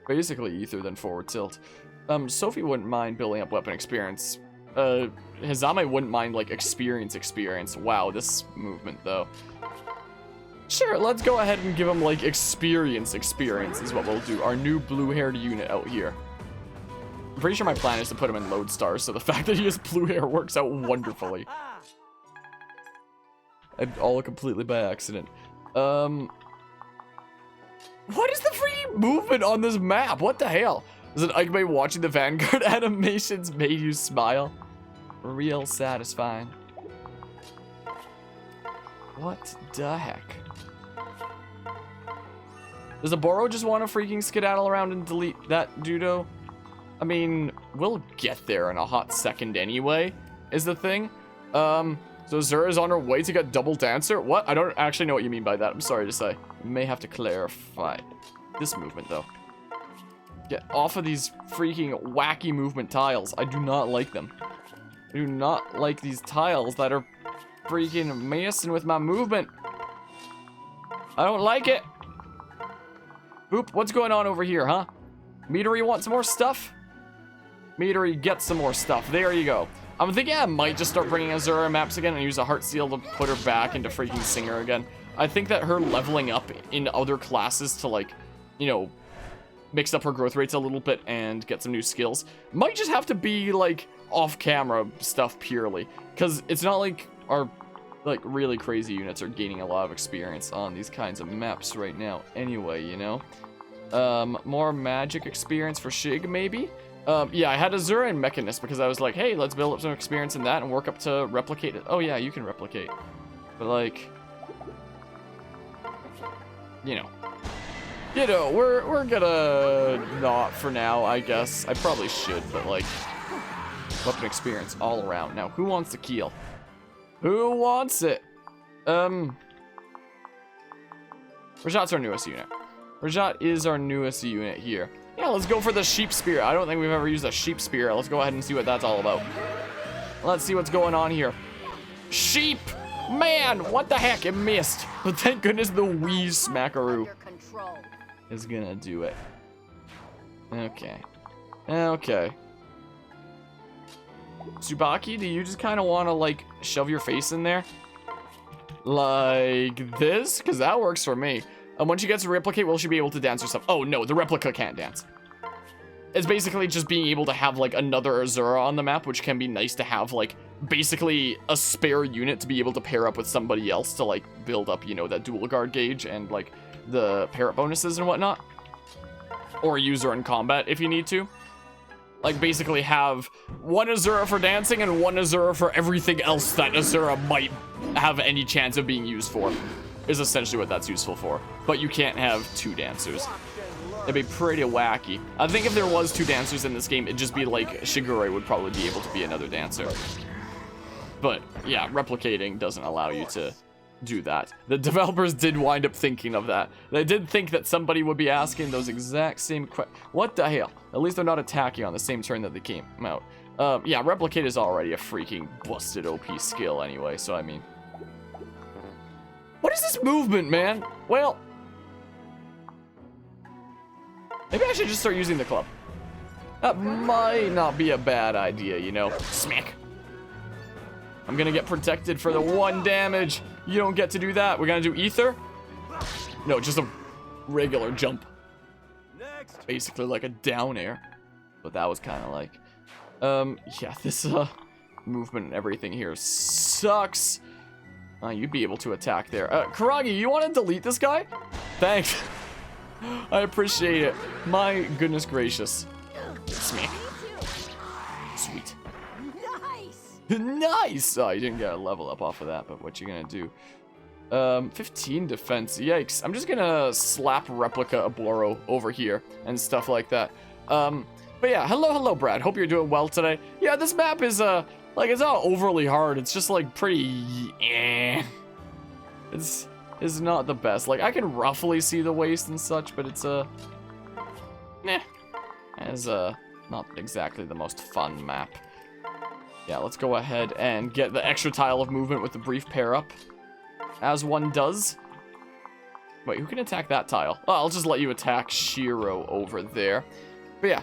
Basically Ether, then forward tilt. Sophie wouldn't mind building up weapon experience. Hisame wouldn't mind, like, experience. Wow, this movement, though. Sure, let's go ahead and give him, like, experience is what we'll do. Our new blue-haired unit out here. I'm pretty sure my plan is to put him in Lodestar, so the fact that he has blue hair works out wonderfully. All completely by accident. What is the freaking movement on this map? What the hell? Is it Ike May watching the Vanguard animations made you smile? Real satisfying. What the heck? Does Aboro just want to freaking skedaddle around and delete that Dudo? I mean, we'll get there in a hot second anyway, is the thing. So Zura's on her way to get Double Dancer? What? I don't actually know what you mean by that. I'm sorry to say. May have to clarify. This movement, though. Get off of these freaking wacky movement tiles. I do not like them. I do not like these tiles that are freaking messing with my movement. I don't like it. Boop, what's going on over here, huh? Metery, want some more stuff? Metery, get some more stuff. There you go. I'm thinking I might just start bringing Azura maps again and use a Heart Seal to put her back into freaking Singer again. I think that her leveling up in other classes to, like, you know, mix up her growth rates a little bit and get some new skills might just have to be, like, off-camera stuff purely. Because it's not like our, like, really crazy units are gaining a lot of experience on these kinds of maps right now anyway, you know? More magic experience for Shig, maybe? Yeah, I had Azura and Mechanist because I was like, hey, let's build up some experience in that and work up to replicate it. Oh, yeah, you can replicate. But, like, you know, we're gonna not for now, I guess. I probably should, but, like, weapon experience all around. Now, who wants the Keel? Who wants it? Rajat's our newest unit. Rajat is our newest unit here. Yeah, let's go for the Sheep Spear. I don't think we've ever used a Sheep Spear. Let's go ahead and see what that's all about. Let's see what's going on here. Sheep! Man, what the heck? It missed. But thank goodness the wee smackaroo is gonna do it. Okay. Okay. Tsubaki, do you just kind of want to, like, shove your face in there? Like this? Because that works for me. And when she gets to replicate, will she be able to dance herself? Oh, no, the replica can't dance. It's basically just being able to have, like, another Azura on the map, which can be nice to have, like, basically a spare unit to be able to pair up with somebody else to, like, build up, you know, that dual guard gauge and, like, the pair-up bonuses and whatnot. Or use her in combat if you need to. Like, basically have one Azura for dancing and one Azura for everything else that Azura might have any chance of being used for. Is essentially what that's useful for. But you can't have two dancers. It'd be pretty wacky. I think if there was two dancers in this game, it'd just be like Shigure would probably be able to be another dancer. But yeah, replicating doesn't allow you to do that. The developers did wind up thinking of that. They did think that somebody would be asking those exact same questions. What the hell? At least they're not attacking on the same turn that they came out. Yeah, replicate is already a freaking busted OP skill anyway, so I mean... What is this movement, man? Well... Maybe I should just start using the club. That might not be a bad idea, you know? Smack. I'm gonna get protected for the 1 damage. You don't get to do that. We're gonna do ether? No, just a regular jump. Next. Basically like a down air. But that was kind of like... yeah, this movement and everything here sucks. You'd be able to attack there. Karagi, you want to delete this guy? Thanks. I appreciate it. My goodness gracious. Smack. Sweet. Nice! Oh, you didn't get a level up off of that, but what you gonna do? 15 defense. Yikes. I'm just gonna slap Replica Aboro over here and stuff like that. But yeah, hello, Brad. Hope you're doing well today. Yeah, this map is, like, it's not overly hard. It's just, like, pretty, It's not the best. Like, I can roughly see the waist and such, but it's, It's, not exactly the most fun map. Yeah, let's go ahead and get the extra tile of movement with the brief pair up. As one does. Wait, who can attack that tile? Oh, I'll just let you attack Shiro over there. But yeah.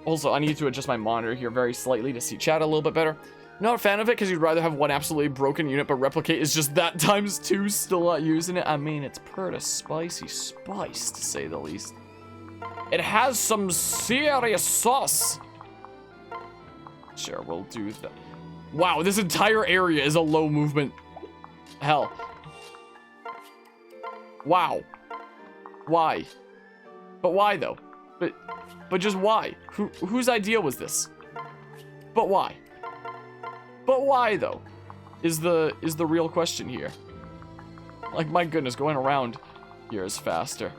Also, I need to adjust my monitor here very slightly to see chat a little bit better. Not a fan of it because you'd rather have one absolutely broken unit, but replicate is just that times 2, still not using it. I mean, it's pretty spicy spice, to say the least. It has some serious sauce. Sure, we'll do that. Wow, this entire area is a low movement. Hell. Wow. Why? But why though? But just why? Whose idea was this? But why? But why though? Is the real question here. Like, my goodness, going around here is faster.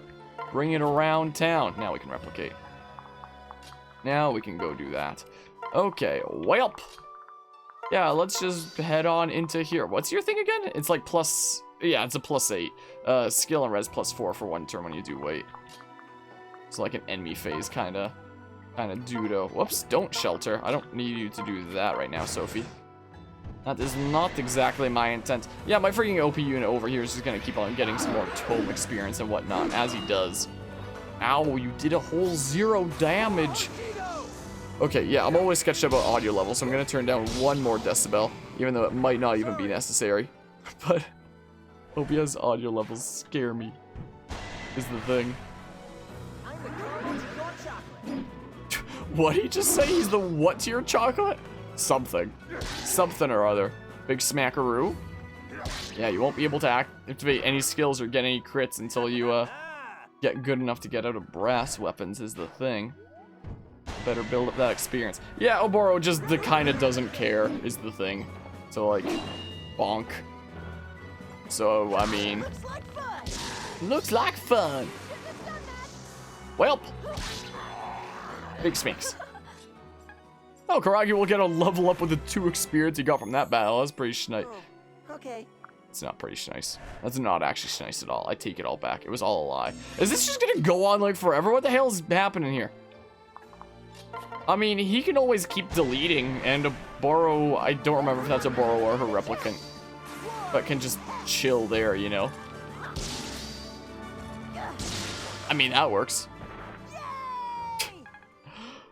Bring it around town. Now we can replicate. Now we can go do that. Okay, welp. Yeah, let's just head on into here. What's your thing again? It's like plus... Yeah, it's a +8. Skill and res +4 for 1 turn when you do wait. It's like an enemy phase kind of dudo. Whoops, don't shelter. I don't need you to do that right now, Sophie. That is not exactly my intent. Yeah, my freaking OP unit over here is just gonna keep on getting some more tome experience and whatnot, as he does. Ow, you did a whole 0 damage. Okay, yeah, I'm always sketched about audio level, so I'm gonna turn down 1 more decibel, even though it might not even be necessary. But OBS audio levels scare me, is the thing. What did he just say? He's the what to your chocolate? Something. Something or other. Big smackaroo. Yeah, you won't be able to activate any skills or get any crits until you get good enough to get out of brass weapons is the thing. Better build up that experience. Yeah, Oboro just kinda doesn't care is the thing. So like, bonk. So, I mean... Looks like fun! Welp! Big smacks. Oh, Karagi will get a level up with the 2 experience he got from that battle. That's pretty schnice. Oh, okay. It's not pretty schnice. That's not actually schnice at all. I take it all back. It was all a lie. Is this just gonna go on like forever? What the hell is happening here? I mean, he can always keep deleting, and a Boro, I don't remember if that's a Boro or her replicant, but can just chill there, you know? I mean, that works.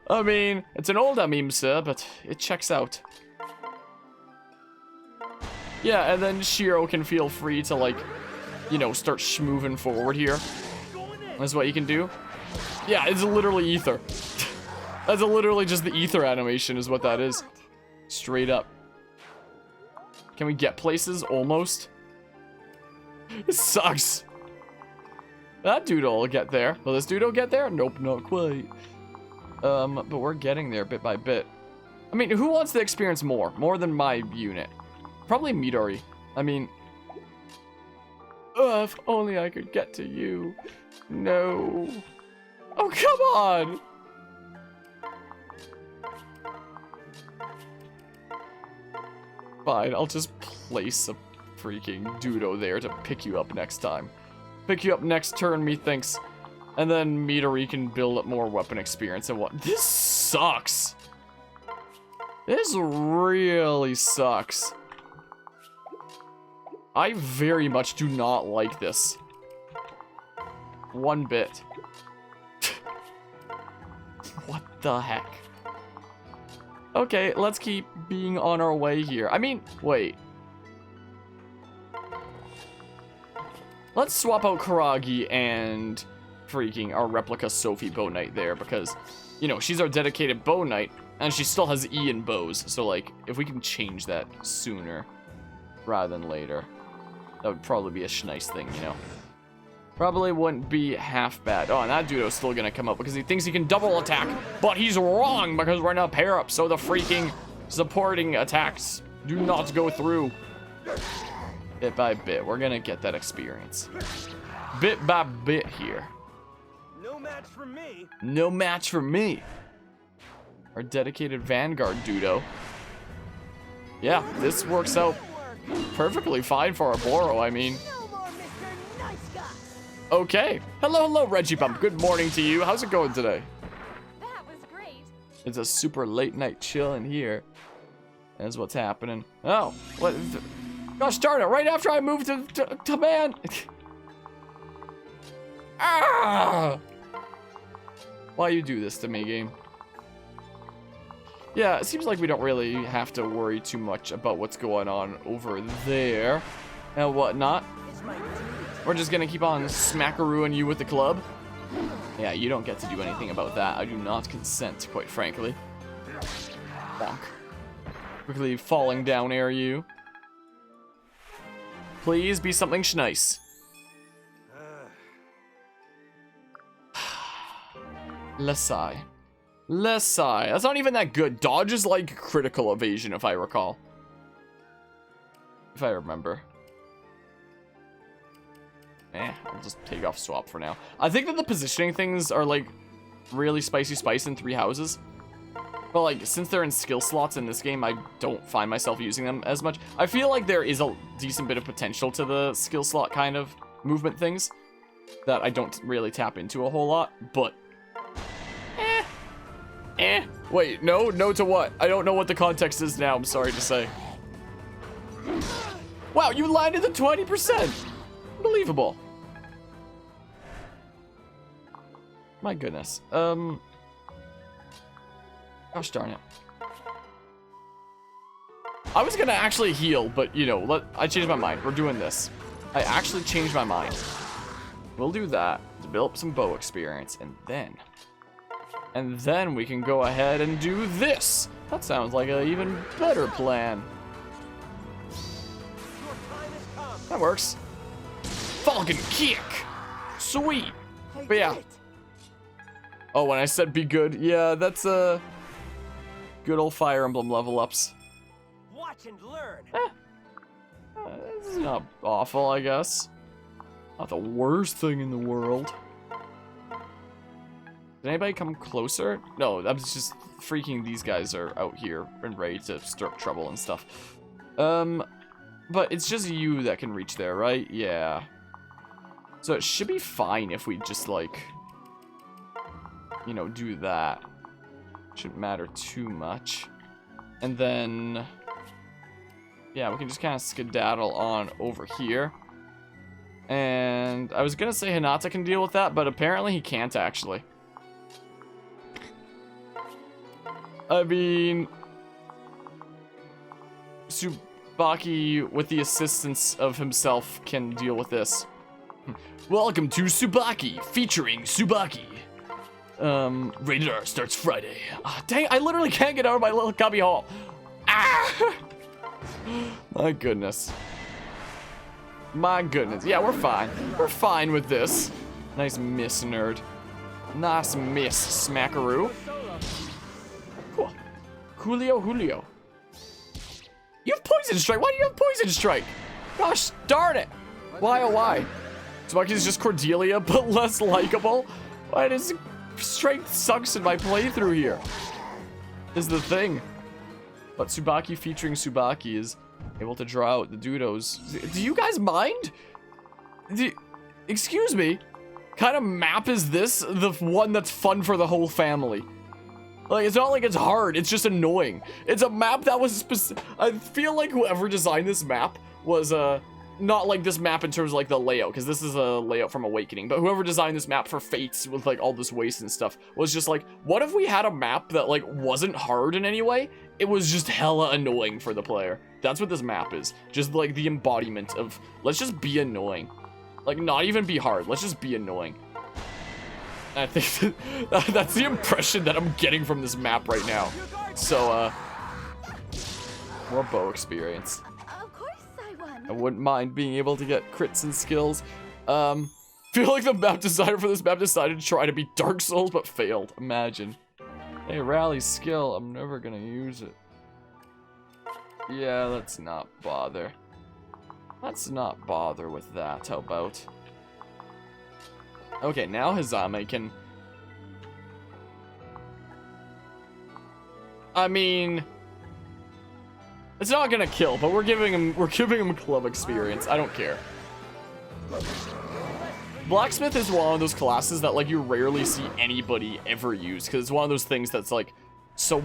I mean, it's an older meme, sir, but it checks out. Yeah, and then Shiro can feel free to, like, you know, start schmoving forward here. That's what you can do. Yeah, it's literally ether. That's literally just the ether animation is what that is. Straight up. Can we get places? Almost. It sucks. That dude will get there. Will this dude will get there? Nope, not quite. But we're getting there bit by bit. I mean, who wants to experience more? More than my unit. Probably Midori. I mean... if only I could get to you. No. Oh, come on! Fine, I'll just place a freaking Dudo there to pick you up next time. Pick you up next turn, methinks. And then Midori can build up more weapon experience and what? This sucks. This really sucks. I very much do not like this. One bit. What the heck? Okay, let's keep being on our way here. I mean, wait. Let's swap out Karagi and freaking our replica Sophie Bow Knight there because, you know, she's our dedicated Bow Knight and she still has E in bows. So, like, if we can change that sooner rather than later, that would probably be a nice thing, you know. Probably wouldn't be half bad. Oh, and that Dudo's still gonna come up because he thinks he can double attack, but he's wrong because we're in a pair up, so the freaking supporting attacks do not go through. Bit by bit, we're gonna get that experience. Bit by bit here. No match for me. No match for me. Our dedicated Vanguard Dudo. Yeah, this works out perfectly fine for our Boro, I mean. No more Mr. Nice Guy. Okay. Hello, Reggie Bump. Good morning to you. How's it going today? That was great. It's a super late night chill in here. That's what's happening. Oh, what? Gosh darn it, right after I moved to man. Ah! Why you do this to me, game? Yeah, it seems like we don't really have to worry too much about what's going on over there and whatnot. We're just gonna keep on smackarooing you with the club. Yeah, you don't get to do anything about that. I do not consent, quite frankly. Bonk. Quickly falling down air you. Please be something schnice. Lesai. Lesai. That's not even that good. Dodge is like critical evasion, if I recall. If I remember. I'll just take off swap for now. I think that the positioning things are like really spicy spice in 3 houses. But like, since they're in skill slots in this game, I don't find myself using them as much. I feel like there is a decent bit of potential to the skill slot kind of movement things that I don't really tap into a whole lot, but wait, no to what? I don't know what the context is now, I'm sorry to say. Wow, you landed the 20%! Unbelievable. My goodness. Gosh darn it. I was gonna actually heal, but you know, I changed my mind. We're doing this. I actually changed my mind. We'll do that to build up some bow experience, and then we can go ahead and do this. That sounds like an even better plan. That works. Falcon kick. Sweet. But yeah. Oh, when I said be good, yeah, that's good old Fire Emblem level ups. Watch and learn. This is not awful, I guess. Not the worst thing in the world. Did anybody come closer? No, I'm just freaking these guys are out here and ready to stir up trouble and stuff. But it's just you that can reach there, right? Yeah. So it should be fine if we just like, you know, do that. Shouldn't matter too much. And then, yeah, we can just kind of skedaddle on over here. And I was gonna say Hinata can deal with that, but apparently he can't actually. I mean, Tsubaki, with the assistance of himself, can deal with this. Welcome to Tsubaki, featuring Tsubaki. Rated R starts Friday. Oh, dang, I literally can't get out of my little cubby hole. Ah! My goodness. My goodness. Yeah, we're fine. We're fine with this. Nice miss, nerd. Nice miss, smackaroo. Cool. Julio. You have Poison Strike. Why do you have Poison Strike? Gosh darn it. Why, oh why? Tsubaki's just Cordelia, but less likable. Why does strength sucks in my playthrough here? Is the thing. But Tsubaki featuring Tsubaki is able to draw out the Dudos. Do you guys mind? Excuse me? Kind of map is this? The one that's fun for the whole family. Like, it's not like it's hard, it's just annoying. It's a map that was I feel like whoever designed this map was, not like this map in terms of like the layout, because this is a layout from Awakening, but whoever designed this map for Fates with like all this waste and stuff was just like, what if we had a map that like wasn't hard in any way? It was just hella annoying for the player. That's what this map is. Just like the embodiment of, let's just be annoying. Like, not even be hard, let's just be annoying. I think that's the impression that I'm getting from this map right now. So, more bow experience. Of course I won. I wouldn't mind being able to get crits and skills. Feel like the map designer for this map decided to try to be Dark Souls, but failed. Imagine. Hey, rally skill. I'm never gonna use it. Yeah, let's not bother. Let's not bother with that. How about? Okay, now Hisame can... I mean... It's not gonna kill, but we're giving him club experience. I don't care. Blacksmith is one of those classes that like you rarely see anybody ever use, because it's one of those things that's like so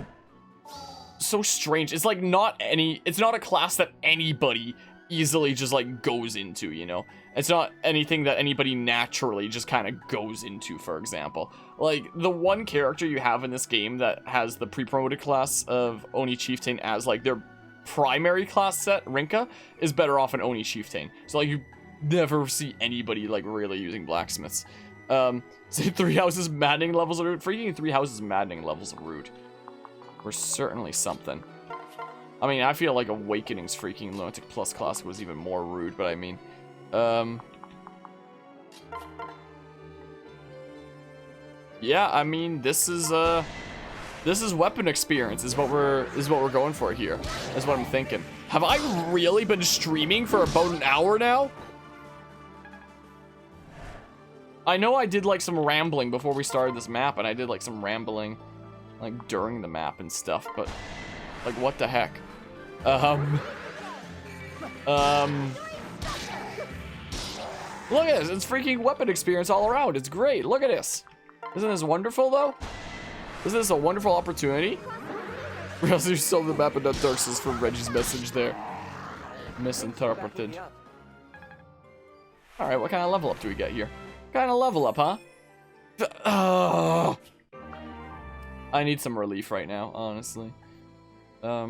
strange. It's like it's not a class that anybody easily just like goes into, you know? It's not anything that anybody naturally just kind of goes into, for example. Like, the one character you have in this game that has the pre-promoted class of Oni Chieftain as, like, their primary class set, Rinka, is better off an Oni Chieftain. So, like, you never see anybody, like, really using blacksmiths. Say 3 houses maddening levels of root. Freaking 3 houses maddening levels of root. We're certainly something. I mean, I feel like Awakening's freaking Lunatic Plus class was even more rude, but I mean... yeah, I mean, this is weapon experience is what we're going for here. Is what I'm thinking. Have I really been streaming for about an hour now? I know I did like some rambling before we started this map, and I did like some rambling like during the map and stuff, but like what the heck? Look at this, it's freaking weapon experience all around. It's great. Look at this. Isn't this wonderful though? Isn't this a wonderful opportunity? We also sold the map in Dark Souls for Reggie's message there. Misinterpreted. Alright, what kind of level up do we get here? Kind of level up, huh? I need some relief right now, honestly. I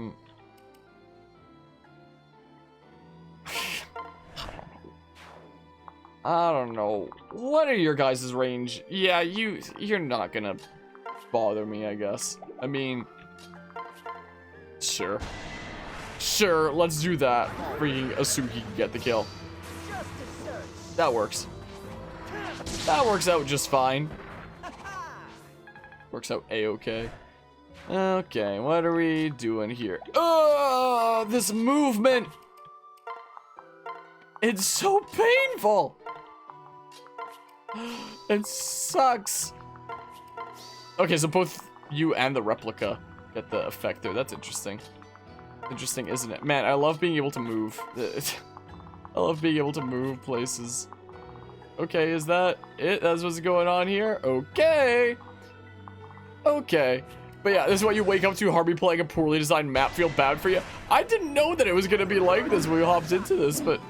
don't know. What are your guys' range? Yeah, you're not gonna bother me, I guess. I mean, sure. Sure, let's do that. Freaking Asuki can get the kill. That works. That works out just fine. Works out a-okay. Okay, what are we doing here? Oh, this movement! It's so painful! It sucks. Okay, so both you and the replica get the effect there. That's interesting. Interesting, isn't it? Man, I love being able to move. I love being able to move places. Okay, is that it? That's what's going on here? Okay. Okay. But yeah, this is what you wake up to, Harvey playing a poorly designed map. Feel bad for you. I didn't know that it was going to be like this when we hopped into this, but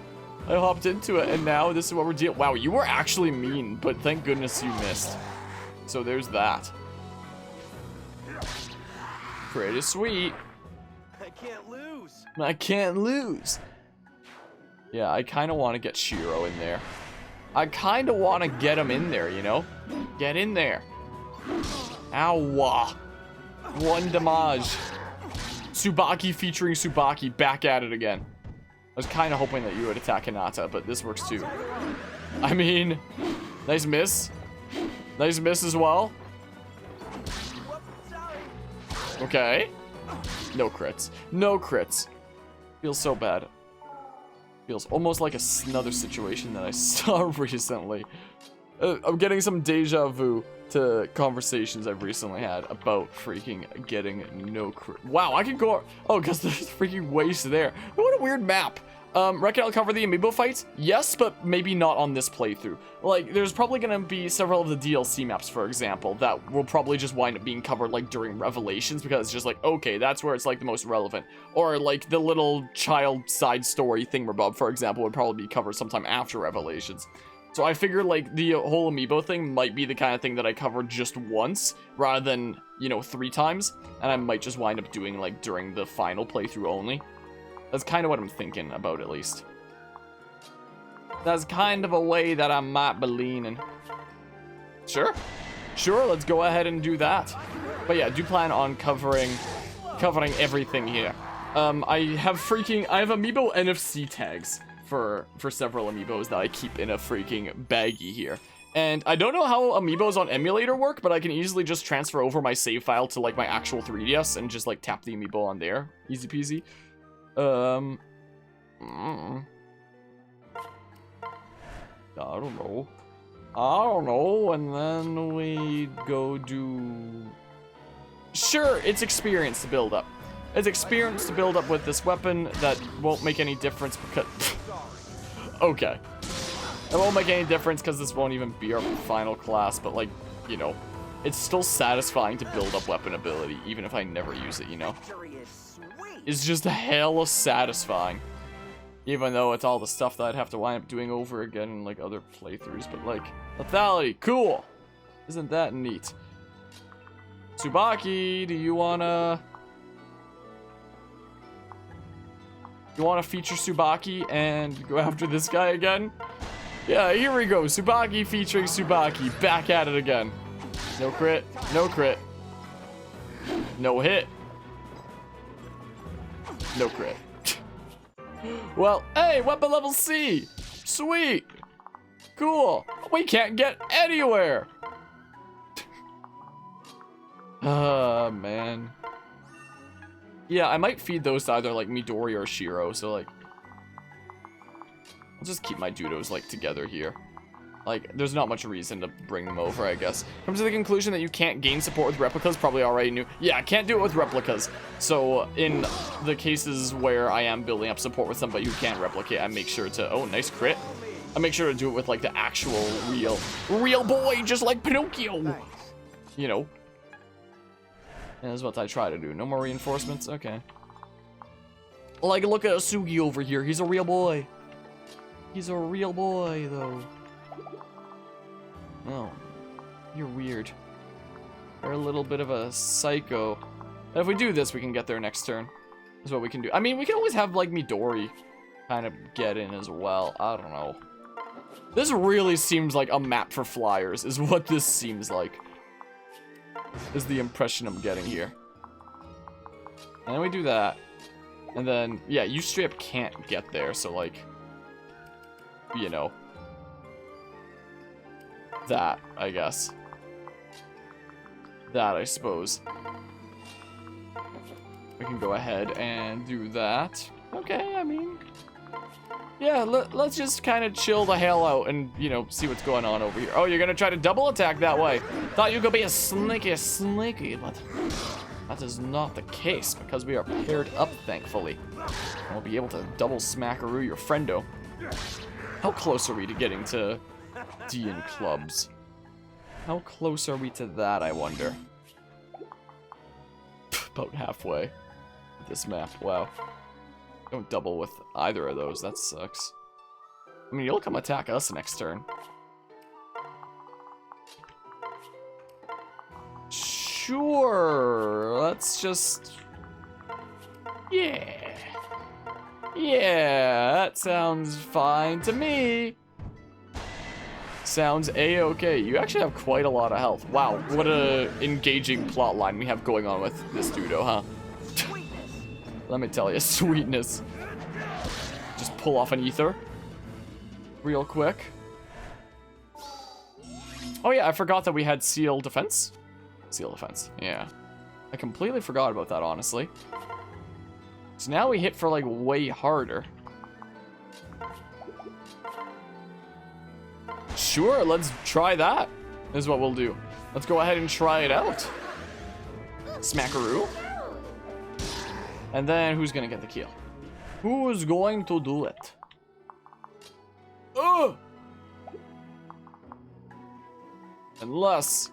I hopped into it, and now this is what we're dealing. Wow, you were actually mean, but thank goodness you missed. So there's that. Pretty sweet. I can't lose. I can't lose. Yeah, I kind of want to get Shiro in there. I kind of want to get him in there, you know? Get in there. Ow. One damage. Tsubaki featuring Tsubaki, back at it again. I was kind of hoping that you would attack Hinata, but this works too. I mean, nice miss. Nice miss as well. Okay. No crits. No crits. Feels so bad. Feels almost like another situation that I saw recently. I'm getting some deja vu to conversations I've recently had about freaking getting no crit. Wow, I can go. Oh, because there's freaking waste there. What a weird map. Reckon I'll cover the amiibo fights? Yes, but maybe not on this playthrough. Like, there's probably gonna be several of the DLC maps, for example, that will probably just wind up being covered, like, during Revelations, because it's just like, okay, that's where it's, like, the most relevant. Or, like, the little child side story thingamabob, for example, would probably be covered sometime after Revelations. So I figure, like, the whole amiibo thing might be the kind of thing that I cover just once, rather than, you know, 3 times, and I might just wind up doing, like, during the final playthrough only. That's kind of what I'm thinking about, at least. That's kind of a way that I might be leaning. Sure. Sure, let's go ahead and do that. But yeah, do plan on covering everything here. I have amiibo NFC tags for several amiibos that I keep in a freaking baggie here. And I don't know how amiibos on Emulator work, but I can easily just transfer over my save file to, like, my actual 3DS and just, like, tap the amiibo on there. Easy peasy. I don't know, and then we go do... Sure, it's experience to build up. It's experience to build up with this weapon that won't make any difference because... Okay. It won't make any difference because this won't even be our final class, but, like, you know, it's still satisfying to build up weapon ability, even if I never use it, you know? It's just hella satisfying. Even though it's all the stuff that I'd have to wind up doing over again in, like, other playthroughs. But, like, lethality, cool! Isn't that neat? Tsubaki, do you wanna... You wanna feature Tsubaki and go after this guy again? Yeah, here we go. Tsubaki featuring Tsubaki. Back at it again. No crit. No crit. No hit. No crit. Well, hey, weapon level C. Sweet. Cool. We can't get anywhere. Man. Yeah, I might feed those to either, like, Midori or Shiro, so, like... I'll just keep my Dudos, like, together here. Like, there's not much reason to bring them over, I guess. Come to the conclusion that you can't gain support with replicas, probably already knew. Yeah, I can't do it with replicas. So, in the cases where I am building up support with somebody who can't replicate, I make sure to... Oh, nice crit. I make sure to do it with, like, the actual real boy, just like Pinocchio. Nice. You know. And that's what I try to do. No more reinforcements? Okay. Like, look at Asugi over here. He's a real boy. He's a real boy, though. Oh. You're weird. You're a little bit of a psycho. And if we do this, we can get there next turn. That's what we can do. I mean, we can always have, like, Midori kind of get in as well. I don't know. This really seems like a map for flyers, is what this seems like. Is the impression I'm getting here. And then we do that. And then, yeah, you straight up can't get there, so, like, you know. That, I guess. That, I suppose. We can go ahead and do that. Okay, I mean... Yeah, let's just kind of chill the hell out and, you know, see what's going on over here. Oh, you're gonna try to double attack that way. Thought you could be a sneaky, but that is not the case because we are paired up, thankfully. And we'll be able to double smackaroo your friendo. How close are we to getting to D&, clubs? How close are we to that, I wonder? About halfway. This map, wow. Don't double with either of those, that sucks. I mean, you'll come attack us next turn. Sure, let's just... Yeah. Yeah, that sounds fine to me. Sounds a-okay. You actually have quite a lot of health. Wow, what a engaging plot line we have going on with this dudo, huh? Let me tell you, sweetness. Just pull off an ether. Real quick. Oh yeah, I forgot that we had seal defense. Seal defense, yeah. I completely forgot about that, honestly. So now we hit for, like, way harder. Sure, let's try that, is what we'll do. Let's go ahead and try it out. Smackaroo. And then, who's gonna get the kill? Who's going to do it? Ugh! Unless...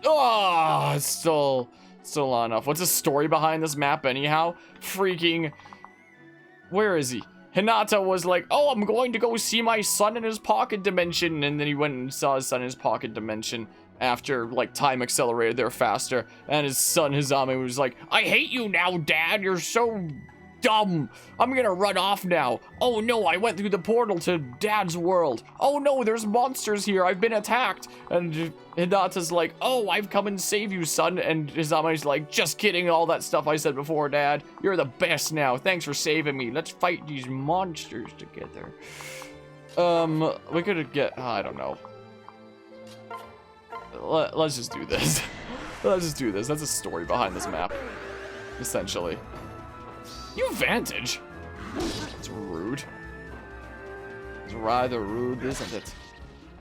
Oh, it's still not enough. What's the story behind this map anyhow? Freaking... Where is he? Hinata was like, oh, I'm going to go see my son in his pocket dimension. And then he went and saw his son in his pocket dimension after, like, time accelerated there faster. And his son, Hisame, was like, I hate you now, Dad. You're so dumb. I'm gonna run off now. Oh, no, I went through the portal to Dad's world. Oh, no, there's monsters here. I've been attacked. And Hinata's like, oh, I've come and saved you, son. And Hisame's like, just kidding. All that stuff I said before, Dad. You're the best now. Thanks for saving me. Let's fight these monsters together. We could get, I don't know. Let's just do this. Let's just do this. That's a story behind this map, essentially. You Vantage? It's rude. It's rather rude, isn't it?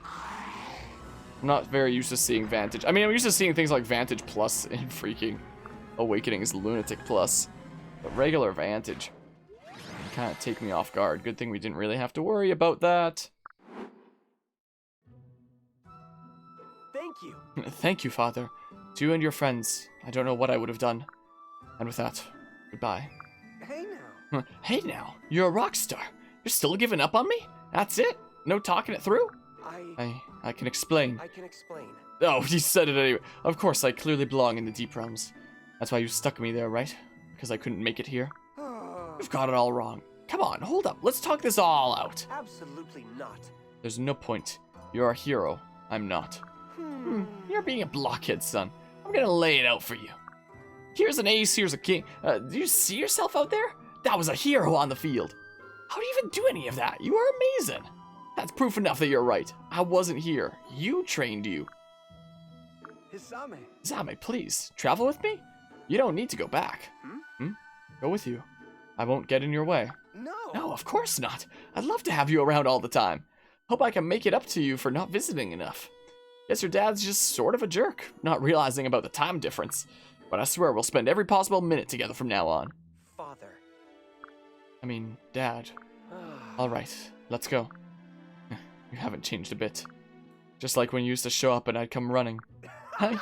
I'm not very used to seeing Vantage. I mean, I'm used to seeing things like Vantage Plus in freaking Awakening's Lunatic Plus. But regular Vantage kind of take me off guard. Good thing we didn't really have to worry about that. Thank you. Thank you, Father. To you and your friends. I don't know what I would have done. And with that, goodbye. Hey now. Hey now, you're a rock star. You're still giving up on me? That's it? No talking it through? I can explain. I can explain. Oh, he said it anyway. Of course, I clearly belong in the deep realms. That's why you stuck me there, right? Because I couldn't make it here? You've got it all wrong. Come on, hold up. Let's talk this all out. Absolutely not. There's no point. You're a hero. I'm not. You're being a blockhead, son. I'm gonna lay it out for you. Here's an ace, here's a king. Do you see yourself out there? That was a hero on the field. How do you even do any of that? You are amazing. That's proof enough that you're right. I wasn't here. You trained you. Hisame. Hisame, please, travel with me? You don't need to go back. Go with you. I won't get in your way. No. No, of course not. I'd love to have you around all the time. Hope I can make it up to you for not visiting enough. Guess your dad's just sort of a jerk, not realizing about the time difference. But I swear we'll spend every possible minute together from now on. Father. I mean, Dad. Alright, let's go. You haven't changed a bit. Just like when you used to show up and I'd come running.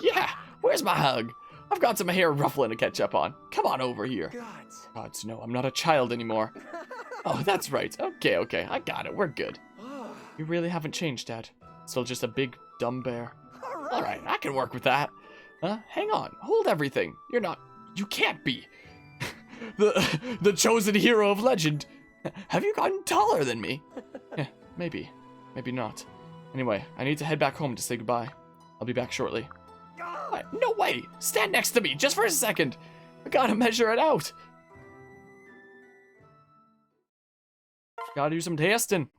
Yeah, where's my hug? I've got some hair ruffling to catch up on. Come on over here. Gods. Gods, no, I'm not a child anymore. Oh, that's right. Okay, I got it. We're good. You really haven't changed, Dad. Still just a big, dumb bear. Alright, I can work with that. Hang on. Hold everything. You're not... You can't be. the chosen hero of legend. Have you gotten taller than me? Yeah, maybe. Maybe not. Anyway, I need to head back home to say goodbye. I'll be back shortly. What? No way! Stand next to me, just for a second! I gotta measure it out! Gotta do some testing.